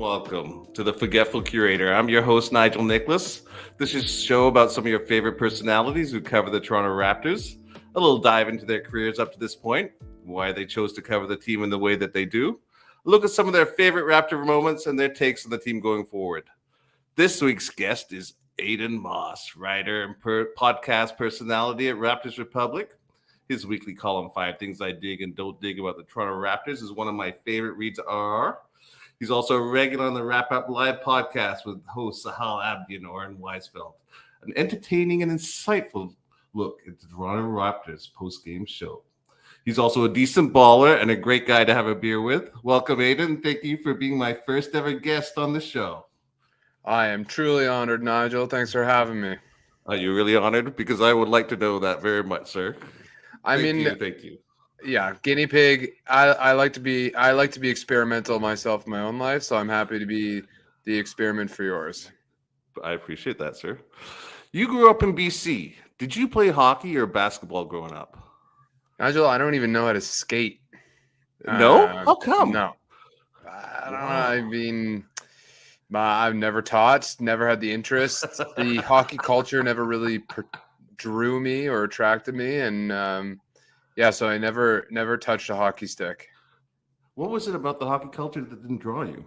Welcome to the Forgetful Curator. I'm your host, Nigel Nicholas. This is a show about some of your favorite personalities who cover the Toronto Raptors. A little dive into their careers up to this point, why they chose to cover the team in the way that they do. A look at some of their favorite Raptor moments and their takes on the team going forward. This week's guest is Adon Moss, writer and podcast personality at Raptors Republic. His weekly column, 5 Things I Dig and Don't Dig About the Toronto Raptors, is one of my favorite reads. He's also a regular on the Wrap Up Live podcast with hosts Sahal Abdianor and Weisfeld. An entertaining and insightful look at the Toronto Raptors post-game show. He's also a decent baller and a great guy to have a beer with. Welcome, Adon. Thank you for being my first ever guest on the show. I am truly honored, Nigel. Thanks for having me. Are you really honored? Because I would like to know that very much, sir. Thank you. Yeah, guinea pig. I like to be experimental myself in my own life, so I'm happy to be the experiment for yours. I appreciate that, sir. You grew up in BC. Did you play hockey or basketball growing up? Nigel, I don't even know how to skate. No? How come? No. I don't know. I mean, I've never taught, never had the interest. The hockey culture never really drew me or attracted me, and so I never touched a hockey stick. What was it about the hockey culture that didn't draw you?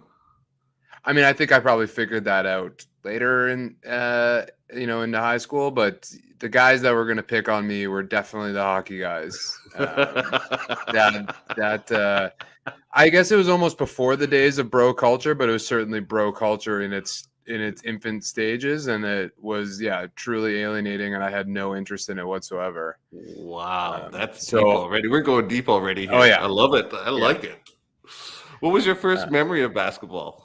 I mean, I think I probably figured that out later into high school, but the guys that were going to pick on me were definitely the hockey guys. I guess it was almost before the days of bro culture, but it was certainly bro culture in its infant stages, and it was truly alienating, and I had no interest in it whatsoever. Wow, that's deep already. We're going deep already here. Oh yeah, I love it. I like it. What was your first memory of basketball?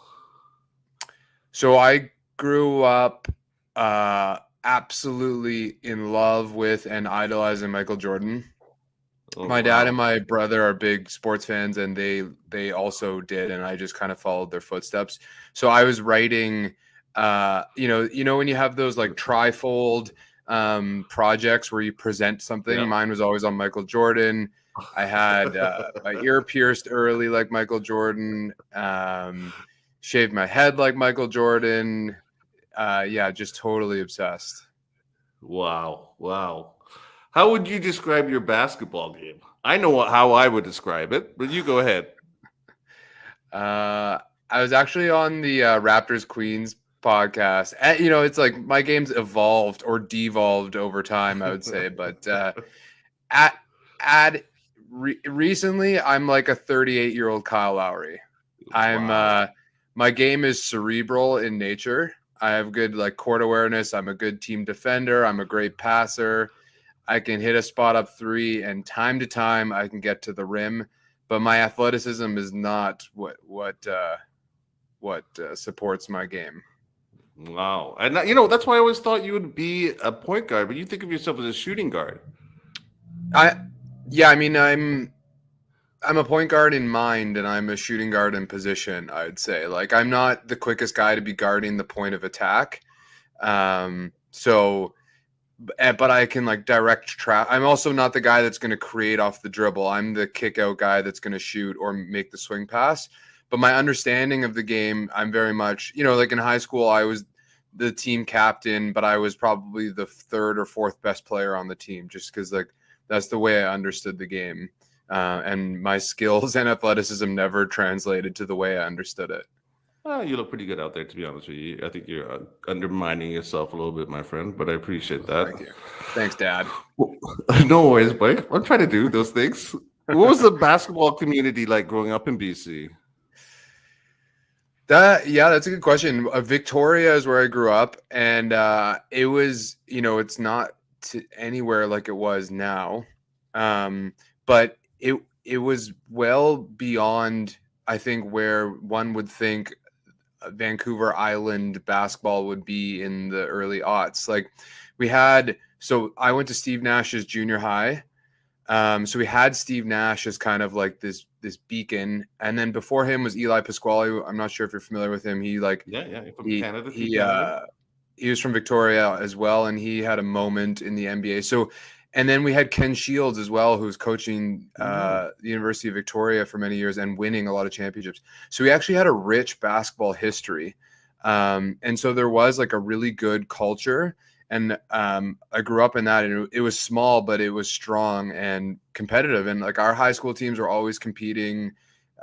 So I grew up absolutely in love with and idolizing Michael Jordan. My dad and my brother are big sports fans, and they also did, and I just kind of followed their footsteps. So I was writing, when you have those like trifold projects where you present something. Yeah. Mine was always on Michael Jordan. I had my ear pierced early like Michael Jordan. Shaved my head like Michael Jordan. Just totally obsessed. Wow. How would you describe your basketball game? I know how I would describe it, but you go ahead. I was actually on the Raptors Queens podcast. And, it's like my game's evolved or devolved over time, I would say. But recently, I'm like a 38-year-old Kyle Lowry. Wow. My game is cerebral in nature. I have good court awareness. I'm a good team defender. I'm a great passer. I can hit a spot up three, and time to time I can get to the rim. But my athleticism is not what supports my game. Wow, and that's why I always thought you would be a point guard, but you think of yourself as a shooting guard. I'm a point guard in mind, and I'm a shooting guard in position, I would say. I'm not the quickest guy to be guarding the point of attack. But I can direct trap. I'm also not the guy that's going to create off the dribble. I'm the kick out guy that's going to shoot or make the swing pass. But my understanding of the game, I'm very much, in high school, I was the team captain, but I was probably the 3rd or 4th best player on the team, just because that's the way I understood the game. And my skills and athleticism never translated to the way I understood it. You look pretty good out there, to be honest with you. I think you're undermining yourself a little bit, my friend, but I appreciate that. Thank you. Thanks, Dad. No worries, Blake. I'm trying to do those things. What was the basketball community like growing up in BC? That's a good question. Victoria is where I grew up, and it was, it's not anywhere like it was now, but it was well beyond, I think, where one would think Vancouver Island basketball would be in the early aughts. So I went to Steve Nash's junior high. So we had Steve Nash as kind of like this beacon, and then before him was Eli Pasquale. I'm not sure if you're familiar with him. From Canada. He was from Victoria as well, and he had a moment in the NBA. So And then we had Ken Shields as well, who was coaching Mm. the University of Victoria for many years and winning a lot of championships. So we actually had a rich basketball history. And so there was like a really good culture. And I grew up in that, and it was small, but it was strong and competitive. And like our high school teams were always competing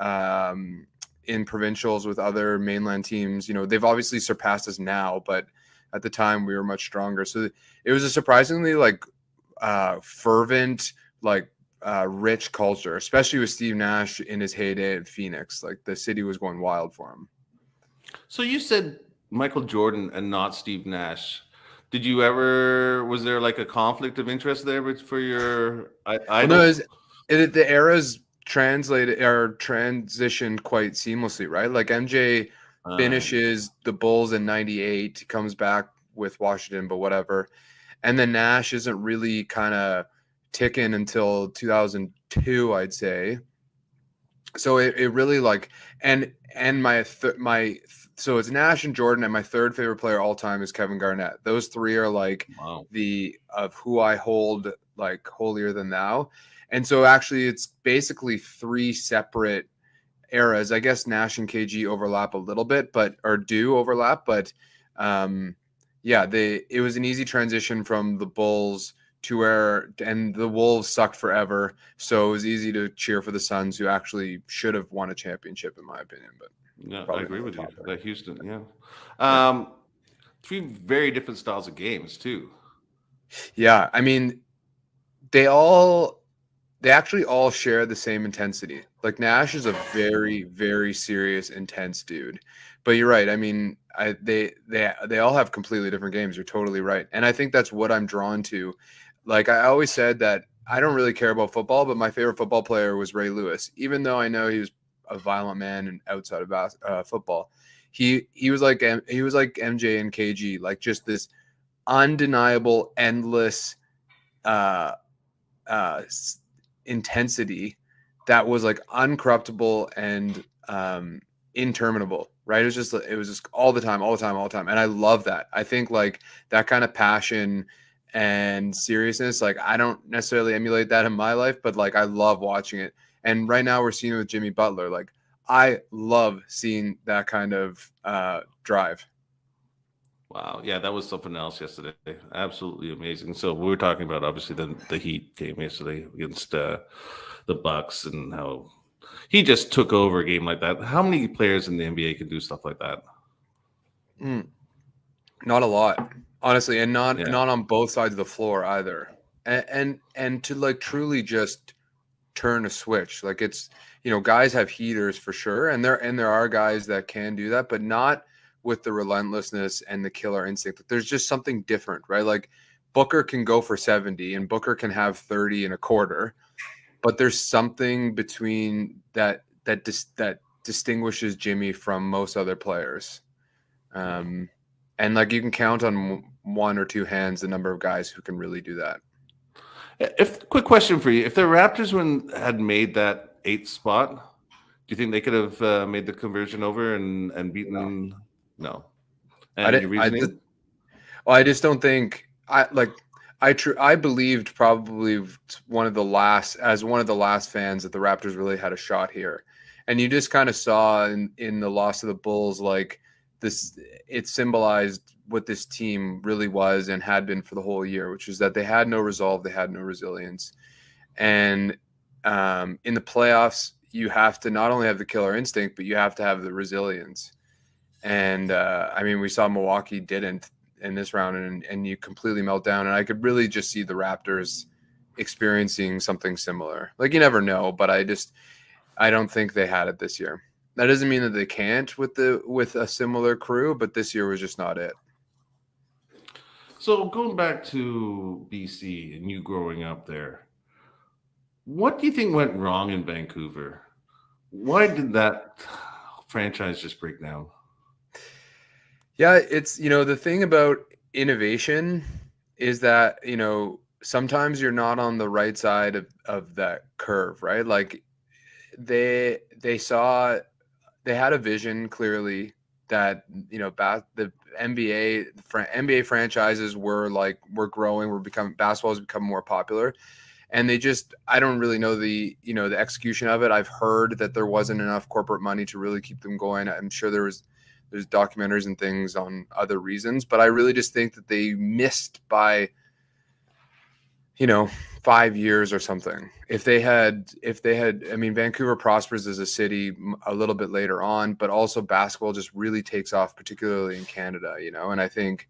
in provincials with other mainland teams. You know, they've obviously surpassed us now, but at the time we were much stronger. So it was a surprisingly like fervent, like rich culture, especially with Steve Nash in his heyday at Phoenix. Like the city was going wild for him. So you said Michael Jordan and not Steve Nash. Did you ever? Was there like a conflict of interest there for your Well, no, idol? the eras translated or transitioned quite seamlessly, right? Like MJ Uh, finishes the Bulls in '98, comes back with Washington, but whatever. And then Nash isn't really kind of ticking until 2002, I'd say. So it really like and my so it's Nash and Jordan, and my third favorite player all time is Kevin Garnett. Those three are like wow. the of who I hold like holier than thou. And so actually it's basically three separate eras. I guess Nash and KG overlap a little bit, but or do overlap, but um yeah, they it was an easy transition from the Bulls to where and the Wolves sucked forever. So it was easy to cheer for the Suns, who actually should have won a championship, in my opinion, but Yeah, I probably agree another with you. topic. That Houston, yeah. Yeah. Um, three very different styles of games too. Yeah. I mean, they all they actually all share the same intensity. Like Nash is a very, very serious, intense dude. But you're right. I mean, they all have completely different games. You're totally right. And I think that's what I'm drawn to. Like I always said that I don't really care about football, but my favorite football player was Ray Lewis. Even though I know he was a violent man and outside of football, he was like he was like MJ and KG, like just this undeniable, endless uh, uh, intensity that was like uncorruptible and interminable, right? It was just all the time, all the time, all the time. And I love that. I think like that kind of passion and seriousness, like I don't necessarily emulate that in my life, but like I love watching it. And right now we're seeing it with Jimmy Butler. Like I love seeing that kind of drive. Wow, yeah, that was something else yesterday. Absolutely amazing. So we were talking about obviously the Heat game yesterday against the Bucks and how he just took over a game like that. How many players in the NBA can do stuff like that? Mm. Not a lot, honestly, and Yeah, not on both sides of the floor either. And to like truly just turn a switch, like it's guys have heaters for sure, and there are guys that can do that, but not with the relentlessness and the killer instinct. There's just something different, right? Like Booker can go for 70, and Booker can have 30 and a quarter, but there's something between that distinguishes Jimmy from most other players. yeah. And like you can count on one or two hands the number of guys who can really do that. If quick question for you: if the Raptors had made that eighth spot, do you think they could have made the conversion over and No, beaten? No. I And didn't. your reasoning? I just don't think I believed probably one of the last fans that the Raptors really had a shot here, and you just kind of saw in the loss of the Bulls like this. It symbolized what this team really was and had been for the whole year, which is that they had no resolve, they had no resilience, and in the playoffs you have to not only have the killer instinct, but you have to have the resilience. And I mean, we saw Milwaukee didn't in this round, and you completely melt down. And I could really just see the Raptors experiencing something similar. Like you never know, but I don't think they had it this year. That doesn't mean that they can't with a similar crew, but this year was just not it. So going back to BC and you growing up there, what do you think went wrong in Vancouver? Why did that franchise just break down? Yeah, it's the thing about innovation is that sometimes you're not on the right side of that curve, right? Like they saw they had a vision clearly, that the NBA franchises were growing, basketball has become more popular, and I don't really know the execution of it. I've heard that there wasn't enough corporate money to really keep them going. I'm sure there's documentaries and things on other reasons, but I really just think that they missed by 5 years or something. If they had, I mean, Vancouver prospers as a city a little bit later on, but also basketball just really takes off, particularly in Canada, and I think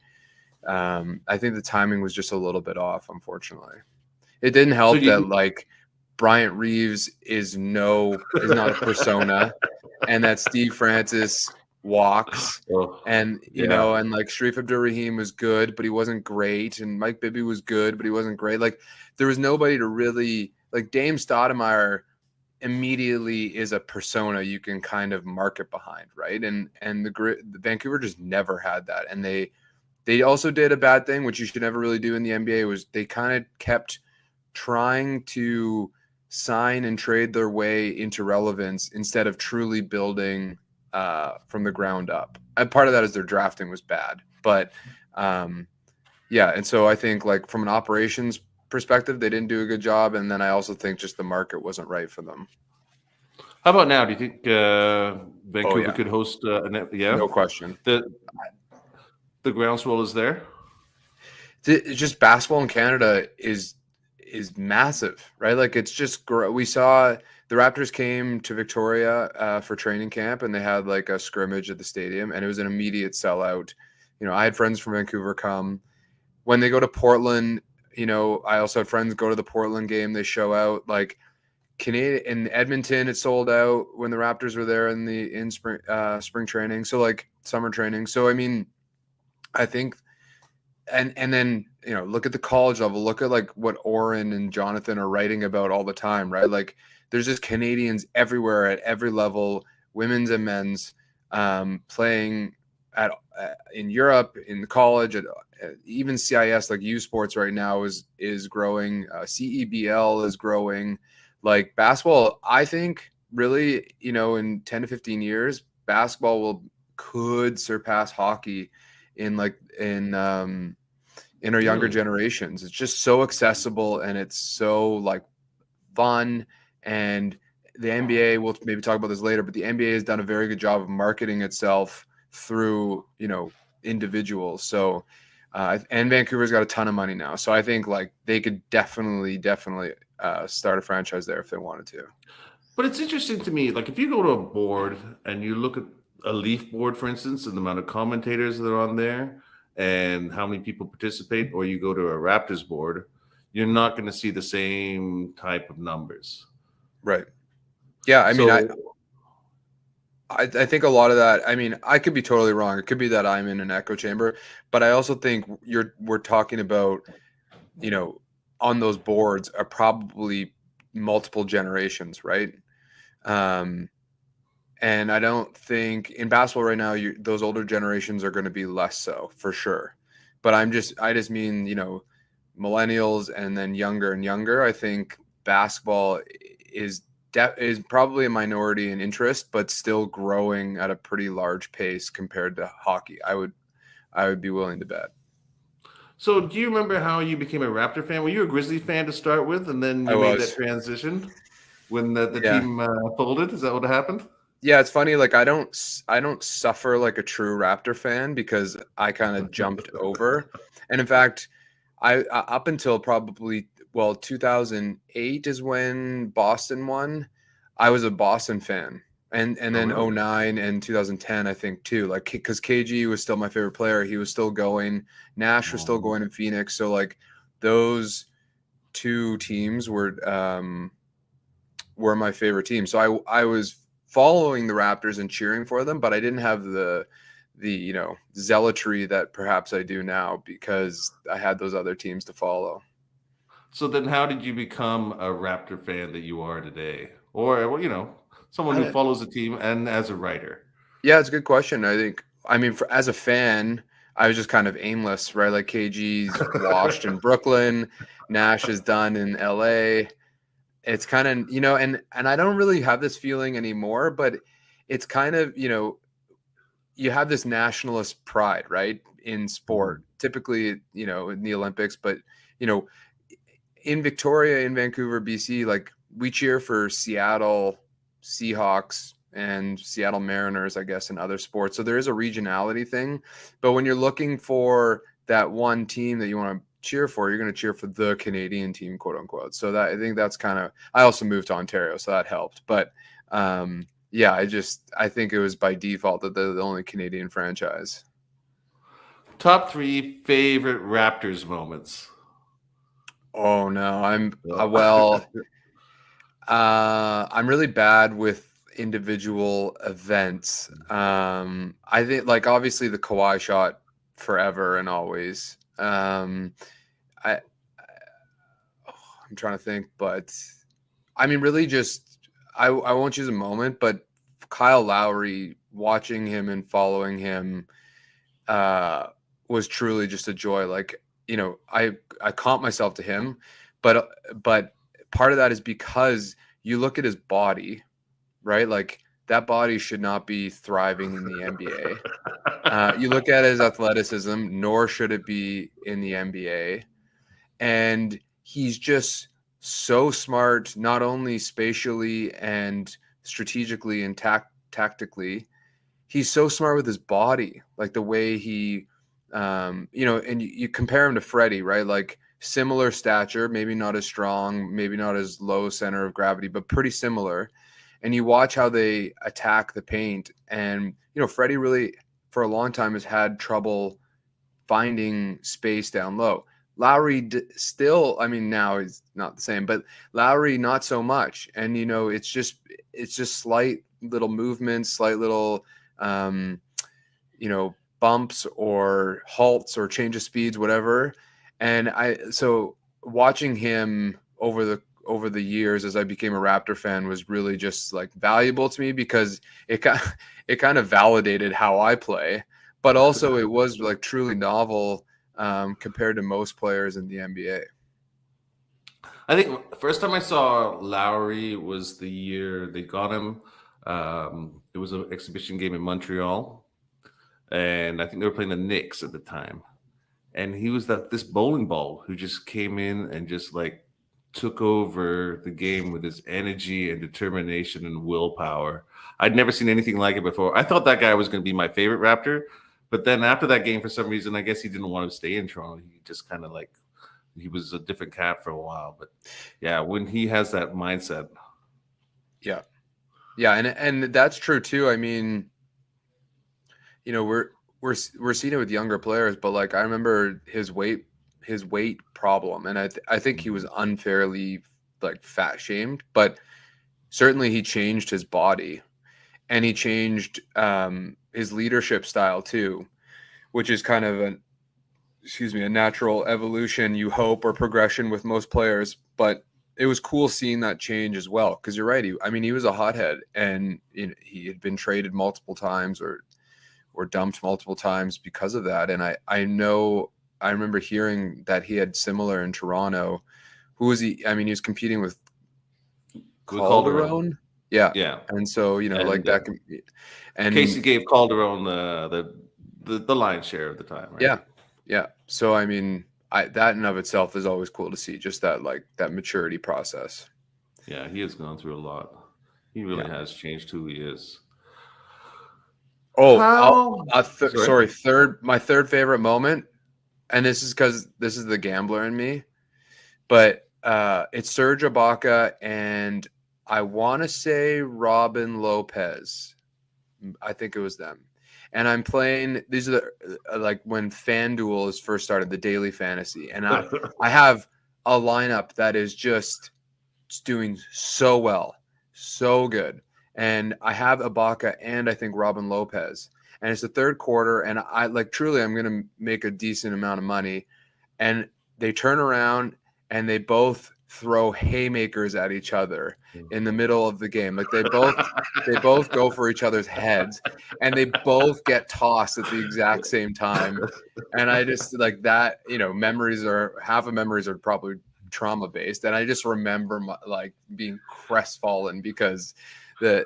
the timing was just a little bit off, unfortunately. It didn't help that Bryant Reeves is not a persona, and that Steve Francis walks, and Sharif Abdur-Rahim was good, but he wasn't great, and Mike Bibby was good, but he wasn't great. There was nobody to really Dame Stoudemire immediately is a persona you can kind of market behind, right? And the Vancouver just never had that, and they also did a bad thing, which you should never really do in the NBA, was they kind of kept trying to sign and trade their way into relevance instead of truly building from the ground up. And part of that is their drafting was bad, but yeah. And so I think from an operations perspective, they didn't do a good job. And then I also think just the market wasn't right for them. How about now? Do you think Vancouver could host No question. The groundswell is there. Just basketball in Canada is massive, right? It's just, we saw the Raptors came to Victoria for training camp, and they had a scrimmage at the stadium, and it was an immediate sellout. I had friends from Vancouver come. When they go to Portland, I also had friends go to the Portland game. They show out. In Edmonton, it sold out when the Raptors were there in spring training. So summer training. So I mean, I think, and then look at the college level. Look at what Oren and Jonathan are writing about all the time, right? There's just Canadians everywhere at every level, women's and men's, playing in Europe, in the college, at even CIS, U Sports right now is growing. CEBL is growing. Basketball, I think really, in 10 to 15 years, basketball could surpass hockey in our younger generations. It's just so accessible, and it's so fun. And the NBA, we'll maybe talk about this later, but the NBA has done a very good job of marketing itself through individuals. So and Vancouver's got a ton of money now, so I think they could definitely start a franchise there if they wanted to. But it's interesting to me, if you go to a board and you look at a Leaf board, for instance, and the amount of commentators that are on there and how many people participate, or you go to a Raptors board, you're not going to see the same type of numbers. Right. Yeah. I mean, I think a lot of that, I mean, I could be totally wrong. It could be that I'm in an echo chamber, but I also think we're talking about, on those boards are probably multiple generations, right? And I don't think in basketball right now, those older generations are going to be less so, for sure. But I just mean, millennials and then younger and younger. I think basketball is probably a minority in interest, but still growing at a pretty large pace compared to hockey. I would be willing to bet. So do you remember how you became a Raptor fan? Were you a Grizzly fan to start with, and then you made that transition when the team folded? Is that what happened? Yeah, it's funny. I don't suffer like a true Raptor fan because I kind of jumped over. And in fact, I up until probably 2008 is when Boston won. I was a Boston fan, and then 2009 and 2010 I think too. Because KG was still my favorite player. He was still going. Nash was still going in Phoenix. So those two teams were my favorite teams. So I was following the Raptors and cheering for them, but I didn't have the zealotry that perhaps I do now because I had those other teams to follow. So then how did you become a Raptor fan that you are today? Or, someone who follows the team and as a writer? Yeah, it's a good question. As a fan, I was just kind of aimless, right? KG's washed in Brooklyn, Nash is done in LA. It's kind of, and I don't really have this feeling anymore, but it's kind of, you have this nationalist pride, right, in sport, typically, in the Olympics, but, in Victoria, in Vancouver, BC, like we cheer for Seattle Seahawks and Seattle Mariners, I guess, in other sports. So there is a regionality thing. But when you're looking for that one team that you want to cheer for, you're going to cheer for the Canadian team, quote unquote. So that, I think that's kind of, I also moved to Ontario, so that helped. But yeah, I think it was by default that they're the only Canadian franchise. Top 3 favorite Raptors moments. Oh no, I'm really bad with individual events. I think, like, obviously the Kawhi shot forever and always. I I'm trying to think, but I mean, really, just I won't choose a moment, but Kyle Lowry, watching him and following him, was truly just a joy. Like, I comp myself to him, but part of that is because you look at his body, right? Like, that body should not be thriving in the NBA. You look at his athleticism, nor should it be in the NBA. And he's just so smart, not only spatially and strategically and tactically. He's so smart with his body, like the way he, and you compare him to Freddie, right? Like, similar stature, maybe not as strong, maybe not as low center of gravity, but pretty similar. And you watch how they attack the paint. And, Freddie really, for a long time, has had trouble finding space down low. Lowry still, I mean, now he's not the same, but Lowry not so much. And it's just slight little movements, slight little bumps or halts or change of speeds, whatever. And so watching him over the years as I became a Raptor fan was really just like valuable to me, because it kind of validated how I play, but also it was like truly novel compared to most players in the NBA. I think the first time I saw Lowry was the year they got him. It was an exhibition game in Montreal, and I think they were playing the Knicks at the time. And he was this bowling ball who just came in and just like took over the game with his energy and determination and willpower. I'd never seen anything like it before. I thought that guy was going to be my favorite Raptor, but then after that game, for some reason, I guess he didn't want to stay in Toronto. He just kind of like, he was a different cat for a while. But yeah, when he has that mindset. Yeah. And that's true too. I mean, we're seeing it with younger players, but like I remember his weight problem, and I think he was unfairly like fat shamed, but certainly he changed his body, and he changed his leadership style too, which is kind of a natural evolution, you hope, or progression with most players. But it was cool seeing that change as well, because you're right. He was a hothead, and he had been traded multiple times or dumped multiple times because of that. And I remember hearing that he had similar in Toronto. Who was he? I mean, he was competing with Calderon. Yeah. And so, like that can be, and Casey gave Calderon the lion's share of the time, right? Yeah. So, I mean, that in of itself is always cool to see, just that, like, that maturity process. Yeah, he has gone through a lot. He really has changed who he is. My third favorite moment, and this is because this is the gambler in me, but it's Serge Ibaka and I want to say Robin Lopez. I think it was them. And I'm playing, these are like when FanDuel is first started, the daily fantasy. And I have a lineup that is just doing so well, so good. And I have Ibaka and I think Robin Lopez. And it's the third quarter, and I like truly I'm going to make a decent amount of money. And they turn around and they both throw haymakers at each other in the middle of the game. Like they both go for each other's heads, and they both get tossed at the exact same time. And I just like that, half of memories are probably trauma based, and I just remember like being crestfallen because they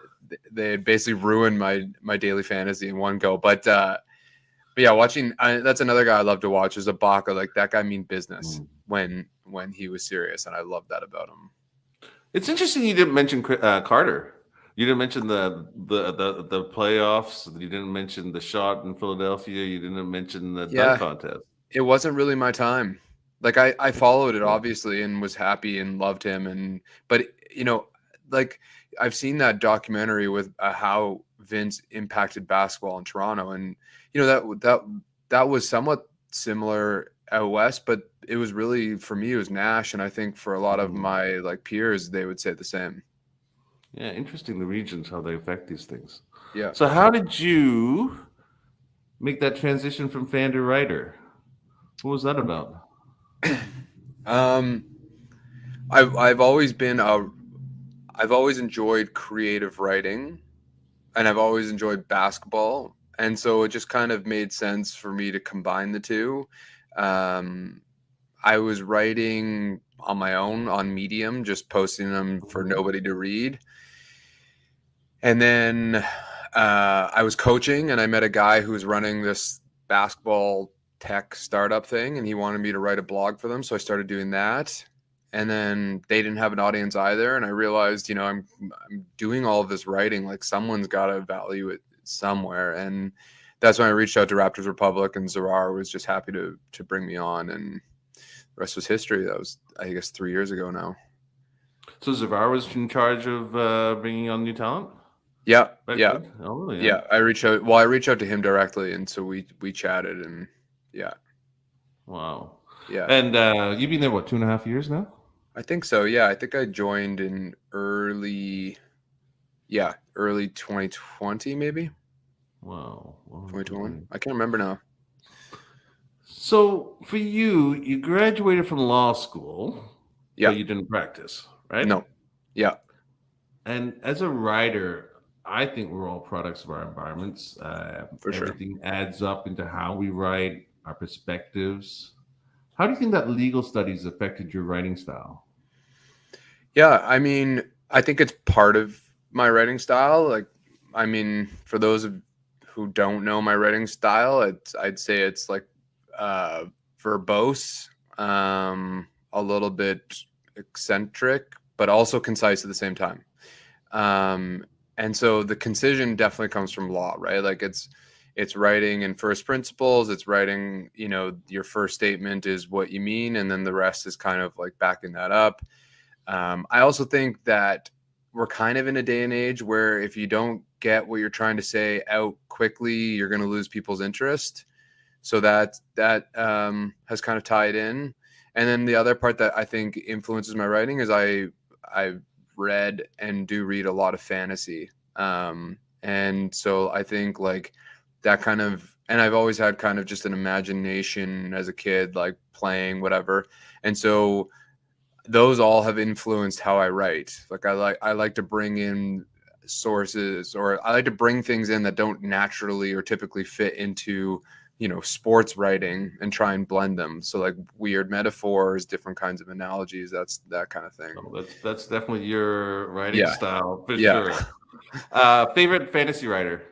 had basically ruined my daily fantasy in one go. But yeah, watching that's another guy I love to watch is Ibaka. Like that guy mean business when he was serious, and I love that about him. It's interesting you didn't mention Carter. You didn't mention the playoffs. You didn't mention the shot in Philadelphia. You didn't mention the dunk contest. It wasn't really my time. Like I followed it obviously and was happy and loved him, but you know, like I've seen that documentary with how Vince impacted basketball in Toronto, and you know that was somewhat similar out west, but it was really, for me, it was Nash, and I think for a lot of my like peers, they would say the same. Yeah, interesting, the regions, how they affect these things. Yeah. So how did you make that transition from fan to writer? What was that about? I've always enjoyed creative writing, and I've always enjoyed basketball, and so it just kind of made sense for me to combine the two. I was writing on my own on Medium, just posting them for nobody to read. And then I was coaching, and I met a guy who was running this basketball tech startup thing, and he wanted me to write a blog for them. So I started doing that. And then they didn't have an audience either. And I realized, you know, I'm doing all of this writing, like someone's got to value it somewhere. And that's when I reached out to Raptors Republic, and Zarar was just happy to bring me on. And the rest was history. That was, I guess, 3 years ago now. So Zavar was in charge of bringing on new talent? Yeah. Oh, really? Yeah. I reached out to him directly, and so we chatted, and yeah. Wow. Yeah. And you've been there, what, 2.5 years now? I think so. Yeah. I think I joined in early 2020, maybe. Wow. 2021. I can't remember now. So for you graduated from law school, but you didn't practice, right? No. Yeah. And as a writer, I think we're all products of our environments. For sure. Everything adds up into how we write, our perspectives. How do you think that legal studies affected your writing style? Yeah, I mean, I think it's part of my writing style. Like, I mean, for those who don't know my writing style, I'd say it's like verbose, a little bit eccentric, but also concise at the same time. And so the concision definitely comes from law, right? Like it's writing in first principles. It's writing, you know, your first statement is what you mean, and then the rest is kind of like backing that up. I also think that we're kind of in a day and age where if you don't get what you're trying to say out quickly, you're going to lose people's interest. So that has kind of tied in. And then the other part that I think influences my writing is I read and do read a lot of fantasy. And so I think like that kind of, and I've always had kind of just an imagination as a kid, like playing whatever. And so those all have influenced how I write. Like I like to bring in sources, or I like to bring things in that don't naturally or typically fit into, you know, sports writing, and try and blend them. So like weird metaphors, different kinds of analogies, that's that kind of thing. Oh, that's definitely your writing style for sure. Favorite fantasy writer?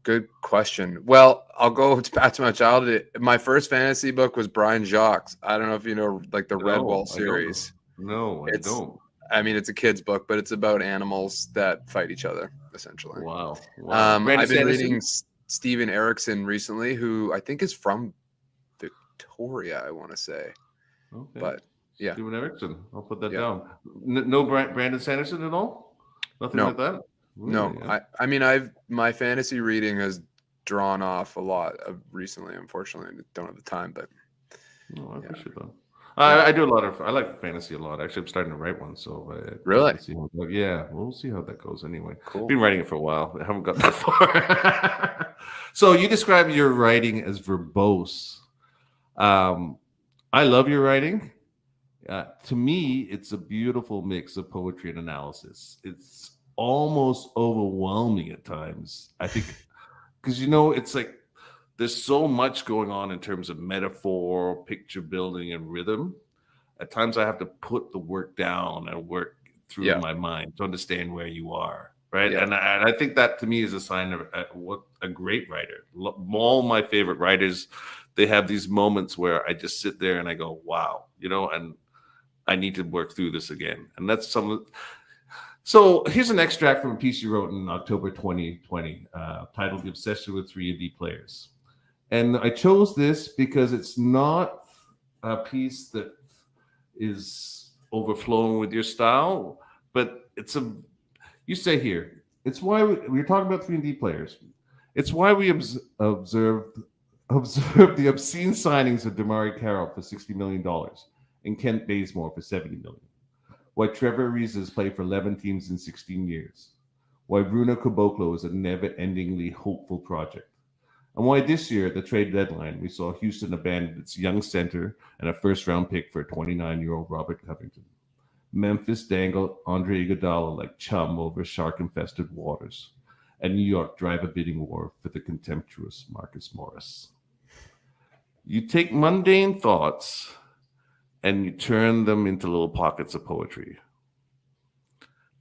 Good question. Well, I'll go back to my childhood. My first fantasy book was Brian Jacques. I don't know if you know, like the Redwall series. No, I don't. I mean, it's a kid's book, but it's about animals that fight each other, essentially. Wow. I've been reading Steven Erikson recently, who I think is from Victoria, I want to say. Okay. But yeah. Steven Erikson. I'll put that down. No Brandon Sanderson at all? Nothing like that? Really? No. I mean, my fantasy reading has drawn off a lot recently. Unfortunately, I don't have the time, but I appreciate that. I do I like fantasy a lot. Actually, I'm starting to write one. So really, we'll see how that goes. Anyway, cool. Been writing it for a while. I haven't got that far. So you describe your writing as verbose. I love your writing. To me, it's a beautiful mix of poetry and analysis. It's almost overwhelming at times, I think, because, you know, it's like there's so much going on in terms of metaphor, picture building, and rhythm. At times, I have to put the work down and work through Yeah. my mind to understand where you are, right? Yeah. And I think that to me is a sign of what a great writer. All my favorite writers, they have these moments where I just sit there and I go, "Wow," and I need to work through this again. And that's some. So here's an extract from a piece you wrote in October 2020, titled "The Obsession with 3D Players." And I chose this because it's not a piece that is overflowing with your style, but you say here, it's why we're talking about 3D players. It's why we observed the obscene signings of Damari Carroll for $60 million and Kent Bazemore for $70 million. Why Trevor Ariza has played for 11 teams in 16 years. Why Bruno Caboclo is a never-endingly hopeful project. And why this year at the trade deadline, we saw Houston abandon its young center and a first-round pick for 29-year-old Robert Covington. Memphis dangle Andre Iguodala like chum over shark-infested waters. And New York drive a bidding war for the contemptuous Marcus Morris. You take mundane thoughts and you turn them into little pockets of poetry.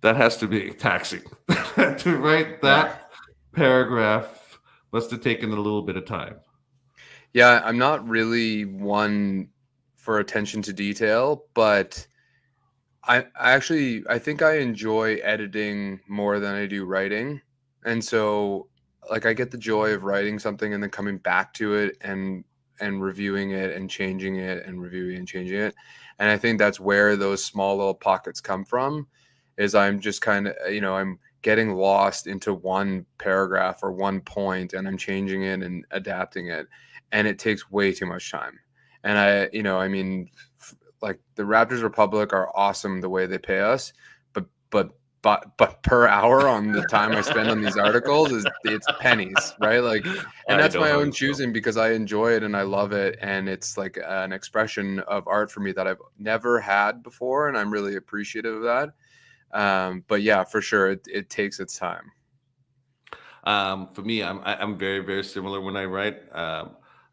That has to be taxing. To write that paragraph must have taken a little bit of time. Yeah, I'm not really one for attention to detail, but I think I enjoy editing more than I do writing. And so like I get the joy of writing something and then coming back to it and reviewing it and changing it and reviewing and changing it. And I think that's where those small little pockets come from, is I'm just kind of, I'm getting lost into one paragraph or one point and I'm changing it and adapting it. And it takes way too much time. And like the Raptors Republic are awesome the way they pay us, but per hour on the time I spend on these articles it's pennies, right? Like, and that's my own choosing because I enjoy it and I love it, and it's like an expression of art for me that I've never had before, and I'm really appreciative of that. But yeah, for sure, it takes its time. For me, I'm very, very similar when I write.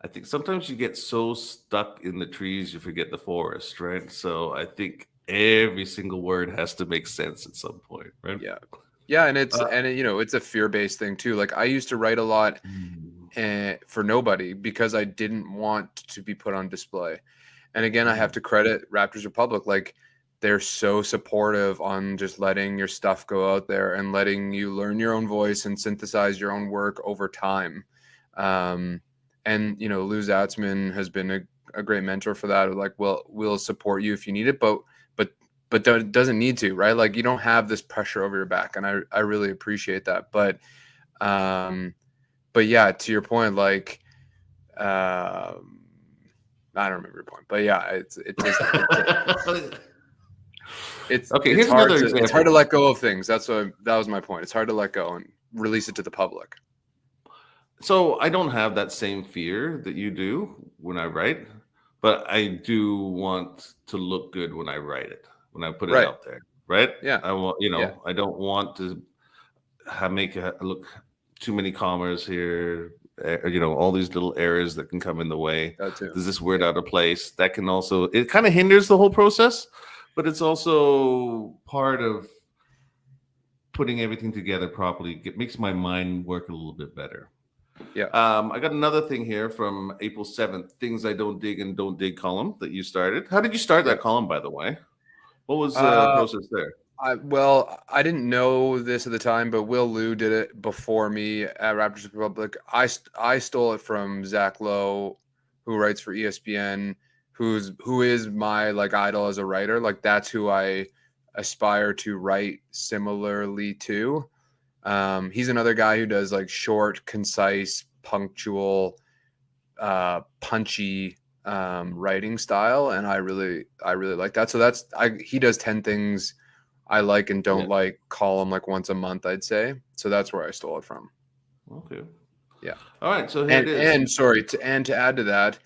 I think sometimes you get so stuck in the trees you forget the forest, right? So I think every single word has to make sense at some point, right? Yeah, and it's it's a fear-based thing too. Like I used to write a lot for nobody because I didn't want to be put on display. And again, I have to credit Raptors Republic. Like they're so supportive on just letting your stuff go out there and letting you learn your own voice and synthesize your own work over time. And Lou Zatzman has been a great mentor for that. Like, well, we'll support you if you need it, but doesn't need to, right? Like you don't have this pressure over your back, and I really appreciate that. But yeah, to your point, like I don't remember your point, but yeah, it's okay. Here's another example. It's hard to let go of things. That was my point. It's hard to let go and release it to the public. So I don't have that same fear that you do when I write, but I do want to look good when I write it, when I put it out there, right? Yeah. I want, I don't want to make it look too many commas here, all these little errors that can come in the way. Does this word out of place? That can also, it kind of hinders the whole process, but it's also part of putting everything together properly. It makes my mind work a little bit better. Yeah. I got another thing here from April 7th, Things I Don't Dig and Don't Dig column that you started. How did you start that column, by the way? What was the process there? I didn't know this at the time, but Will Liu did it before me at Raptors Republic. I stole it from Zach Lowe, who writes for ESPN, who is my like idol as a writer. Like that's who I aspire to write similarly to. He's another guy who does like short, concise, punctual, punchy writing style, and I really like that. So he does 10 things I like and don't like column like once a month, I'd say. So that's where I stole it from. Okay. Yeah. All right. So here it is. And sorry, to add to that,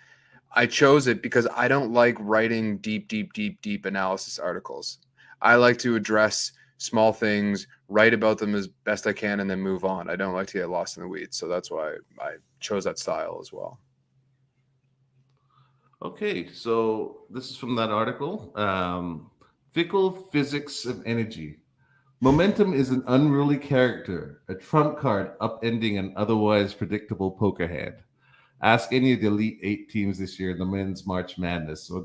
I chose it because I don't like writing deep analysis articles. I like to address small things, write about them as best I can, and then move on. I don't like to get lost in the weeds. So that's why I chose that style as well. Okay, so this is from that article. Fickle physics of energy. Momentum is an unruly character, a trump card upending an otherwise predictable poker hand. Ask any of the Elite Eight teams this year in the men's March Madness, or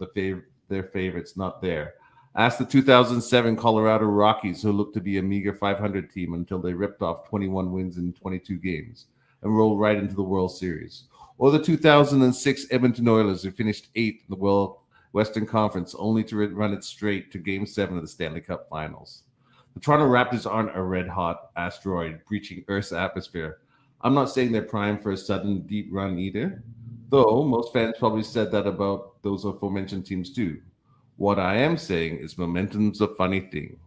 their favorites not there. Ask the 2007 Colorado Rockies, who looked to be a meager 500 team until they ripped off 21 wins in 22 games and rolled right into the World Series. Or the 2006 Edmonton Oilers, who finished eighth in the Western Conference, only to run it straight to Game 7 of the Stanley Cup Finals. The Toronto Raptors aren't a red-hot asteroid breaching Earth's atmosphere. I'm not saying they're primed for a sudden deep run either, though most fans probably said that about those aforementioned teams too. What I am saying is momentum's a funny thing.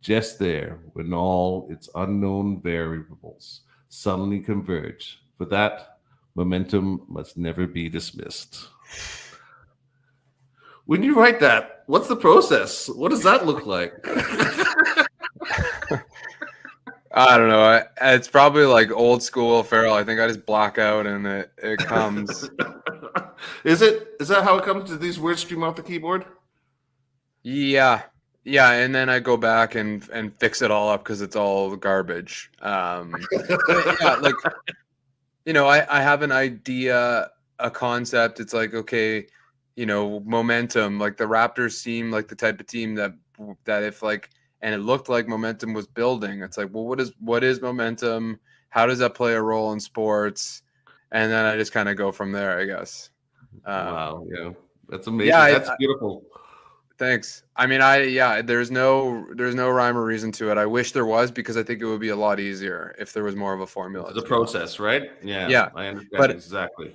Just there, when all its unknown variables suddenly converge. For that, momentum must never be dismissed. When you write that, what's the process? What does that look like? I don't know. It's probably like old school Farrell. I think I just black out and it comes. Is that how it comes? Do these words stream off the keyboard? Yeah. Yeah, and then I go back and fix it all up because it's all garbage. Yeah, like I have an idea, a concept. It's like, okay, momentum. Like the Raptors seem like the type of team that if like, and it looked like momentum was building. It's like, well, what is momentum? How does that play a role in sports? And then I just kind of go from there, I guess. Wow, yeah, that's amazing. Yeah, That's beautiful. Thanks. I mean, there's no rhyme or reason to it. I wish there was, because I think it would be a lot easier if there was more of a formula. The process, right? Yeah, I understand exactly.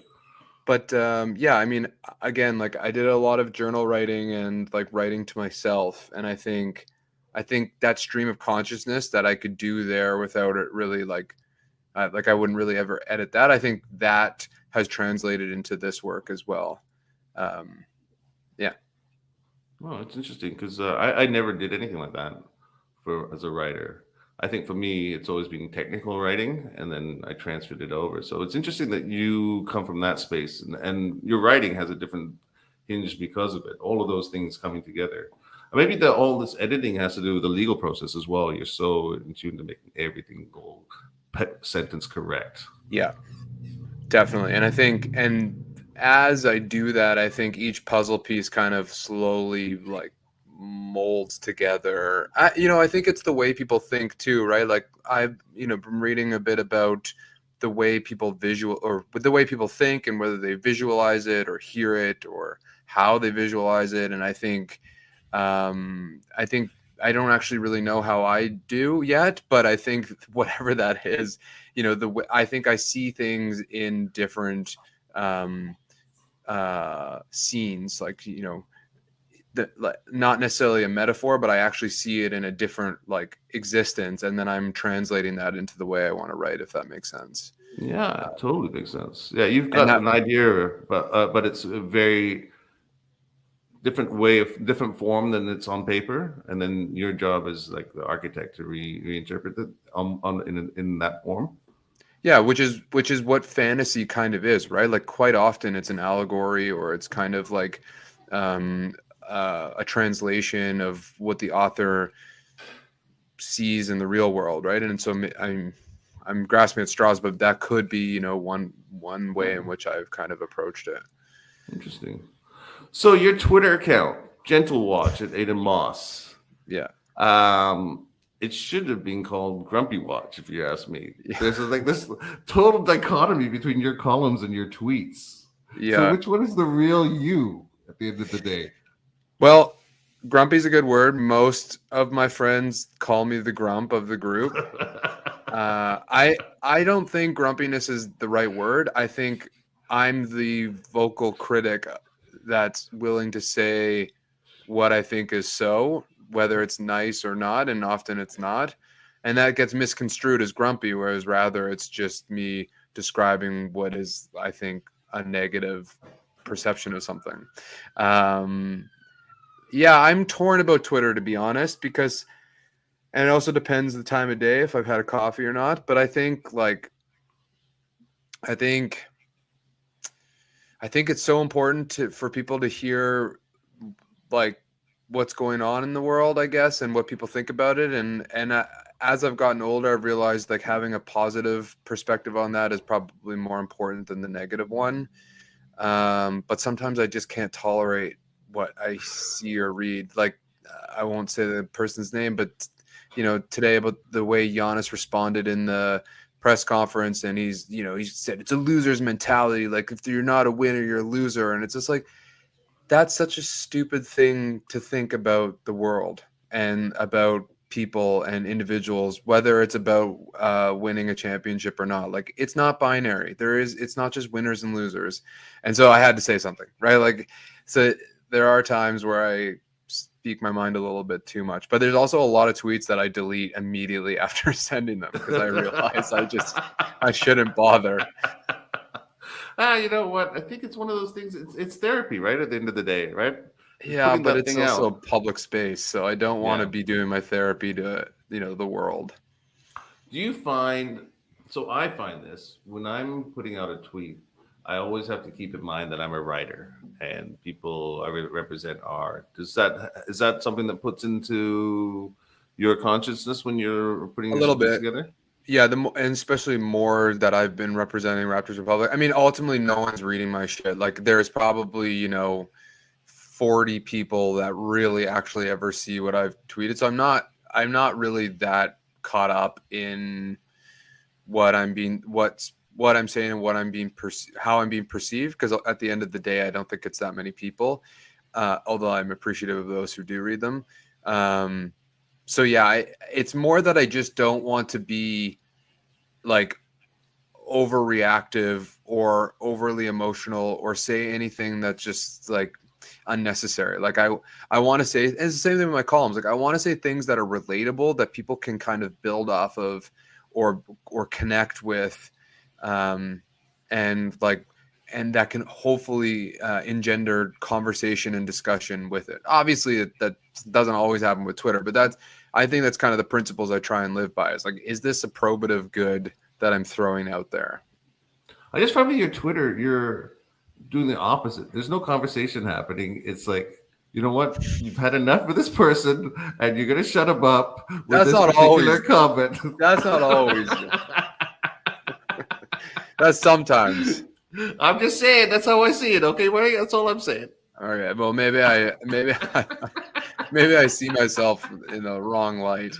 But yeah, I mean, again, like I did a lot of journal writing and like writing to myself, and I think that stream of consciousness that I could do there without it really like I wouldn't really ever edit that. I think that has translated into this work as well. Yeah. Oh, it's interesting because I never did anything like that as a writer. I think for me, it's always been technical writing, and then I transferred it over. So it's interesting that you come from that space, and your writing has a different hinge because of it. All of those things coming together. Maybe all this editing has to do with the legal process as well. You're so in tune to making everything go sentence correct. Yeah, definitely. And I think, and as I do that, I think each puzzle piece kind of slowly like molds together. I think it's the way people think too, right? Like I've, been reading a bit about the way people the way people think, and whether they visualize it or hear it or how they visualize it. And I think I don't actually really know how I do yet, but I think whatever that is, the way I think I see things in different scenes, like not necessarily a metaphor, but I actually see it in a different like existence, and then I'm translating that into the way I want to write, if that makes sense. Yeah, totally makes sense. Yeah, you've got an idea, but it's a very different form than it's on paper, and then your job is like the architect to reinterpret it in that form. Yeah, which is what fantasy kind of is, right? Like quite often it's an allegory, or it's kind of like a translation of what the author sees in the real world, right? And so I'm grasping at straws, but that could be one way in which I've kind of approached it. Interesting. So your Twitter account, Gentle Watch at Adon Moss. Yeah. It should have been called Grumpy Watch, if you ask me. Yeah. There's like this total dichotomy between your columns and your tweets. Yeah. So which one is the real you at the end of the day? Well, grumpy's a good word. Most of my friends call me the grump of the group. I don't think grumpiness is the right word. I think I'm the vocal critic that's willing to say what I think is so, whether it's nice or not, and often it's not. And that gets misconstrued as grumpy, whereas rather it's just me describing what is, I think, a negative perception of something. Yeah, I'm torn about Twitter, to be honest, because And it also depends the time of day if I've had a coffee or not. But I think I think it's so important for people to hear like what's going on in the world, I guess, and what people think about it. And as I've gotten older, I've realized like having a positive perspective on that is probably more important than the negative one. But sometimes I just can't tolerate what I see or read. Like I won't say the person's name, but today about the way Giannis responded in the press conference, and he said it's a loser's mentality. Like if you're not a winner, you're a loser, and it's just like that's such a stupid thing to think about the world and about people and individuals, whether it's about winning a championship or not. Like it's not binary. It's not just winners and losers. And so I had to say something, right? Like, so there are times where I speak my mind a little bit too much, but there's also a lot of tweets that I delete immediately after sending them because I realize I shouldn't bother. You know what? I think it's one of those things. It's therapy, right? At the end of the day, right? Yeah, but it's also a public space, so I don't want to be doing my therapy to the world. Do you find? So I find this when I'm putting out a tweet, I always have to keep in mind that I'm a writer and people I represent art. Is that something that puts into your consciousness when you're putting a little bit together? Yeah, and especially more that I've been representing Raptors Republic. I mean, ultimately, no one's reading my shit. Like, there's probably 40 people that really actually ever see what I've tweeted. So I'm not really that caught up in what I'm saying and what I'm being how I'm being perceived. Because at the end of the day, I don't think it's that many people. Although I'm appreciative of those who do read them. So yeah, it's more that I just don't want to be like overreactive or overly emotional or say anything that's just like unnecessary. Like I want to say, it's the same thing with my columns. Like I want to say things that are relatable that people can kind of build off of or connect with, and that can hopefully engender conversation and discussion with it. Obviously, that doesn't always happen with Twitter, but I think that's kind of the principles I try and live by. Is like, is this a probative good that I'm throwing out there? I just find with your Twitter, you're doing the opposite. There's no conversation happening. It's like, you know what? You've had enough with this person, and you're gonna shut them up with that's this not particular always, comment. That's not always. That's sometimes. I'm just saying. That's how I see it. Okay, Wayne? That's all I'm saying. All right. Well, maybe I see myself in the wrong light.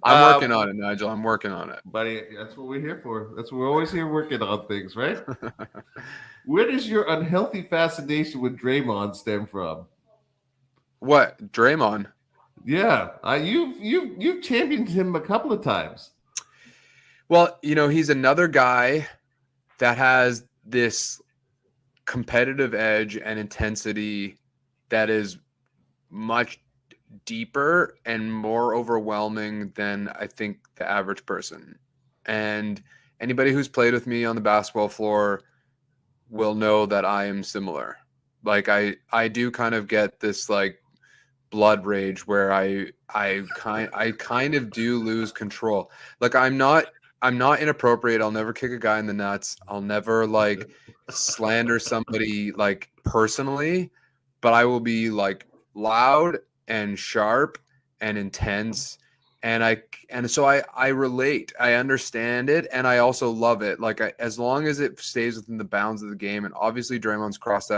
I'm working on it, Nigel. I'm working on it, buddy. That's what we're here for. That's what we're always here working on things, right? Where does your unhealthy fascination with Draymond stem from? What, Draymond? Yeah, you've championed him a couple of times. Well, he's another guy that has this competitive edge and intensity that is much deeper and more overwhelming than I think the average person. And anybody who's played with me on the basketball floor will know that I am similar. Like I do kind of get this like blood rage where I kind of do lose control. Like I'm not inappropriate. I'll never kick a guy in the nuts. I'll never like slander somebody like personally, but I will be like loud and sharp and intense. And so I relate. I understand it, and I also love it. Like as long as it stays within the bounds of the game, and obviously Draymond's crossed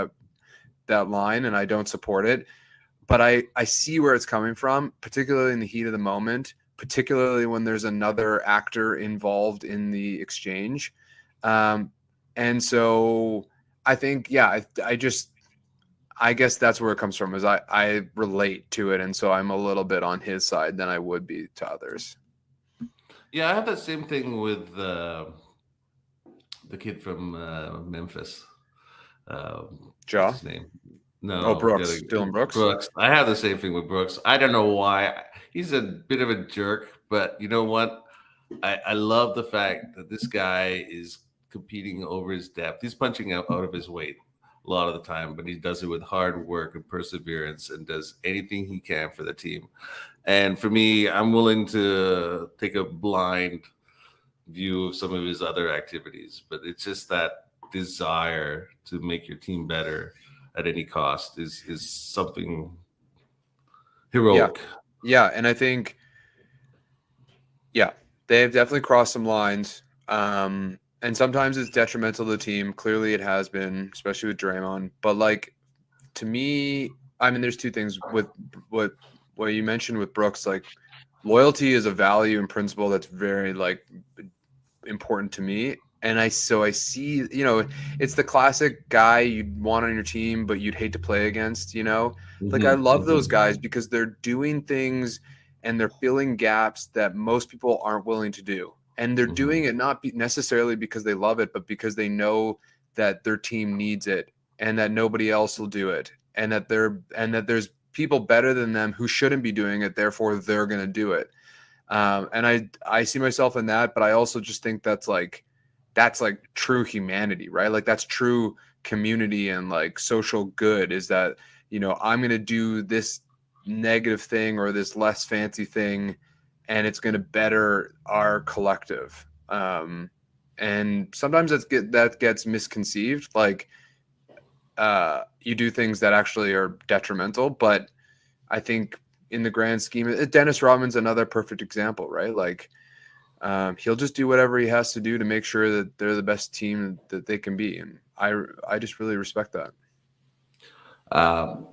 that line, and I don't support it. But I see where it's coming from, particularly in the heat of the moment, particularly when there's another actor involved in the exchange. And so I think, yeah, I guess that's where it comes from, is I relate to it. And so I'm a little bit on his side than I would be to others. Yeah, I have that same thing with the kid from Memphis. Ja? What's his name? No, Brooks. Dylan Brooks. Brooks. I have the same thing with Brooks. I don't know why. He's a bit of a jerk, but you know what? I love the fact that this guy is competing over his depth. He's punching out of his weight. a lot of the time, but he does it with hard work and perseverance and does anything he can for the team. And for me, I'm willing to take a blind view of some of his other activities, but it's just that desire to make your team better at any cost is something Yeah. heroic. Yeah. And I think, yeah, they've definitely crossed some lines. And sometimes it's detrimental to the team. Clearly it has been, especially with Draymond. But like, to me, I mean, there's two things with what you mentioned with Brooks. Like, loyalty is a value and principle that's very like important to me. And I see, it's the classic guy you'd want on your team, but you'd hate to play against, Like, I love those guys because they're doing things and they're filling gaps that most people aren't willing to do. And they're doing it not necessarily because they love it, but because they know that their team needs it and that nobody else will do it. And that there's people better than them who shouldn't be doing it. Therefore, they're going to do it. And I see myself in that, but I also just think that's like true humanity, right? Like that's true community and like social good is that, I'm going to do this negative thing or this less fancy thing, and it's going to better our collective. And sometimes that gets misconceived. Like, you do things that actually are detrimental, but I think in the grand scheme, Dennis Rodman's another perfect example, right? Like, he'll just do whatever he has to do to make sure that they're the best team that they can be, and I just really respect that.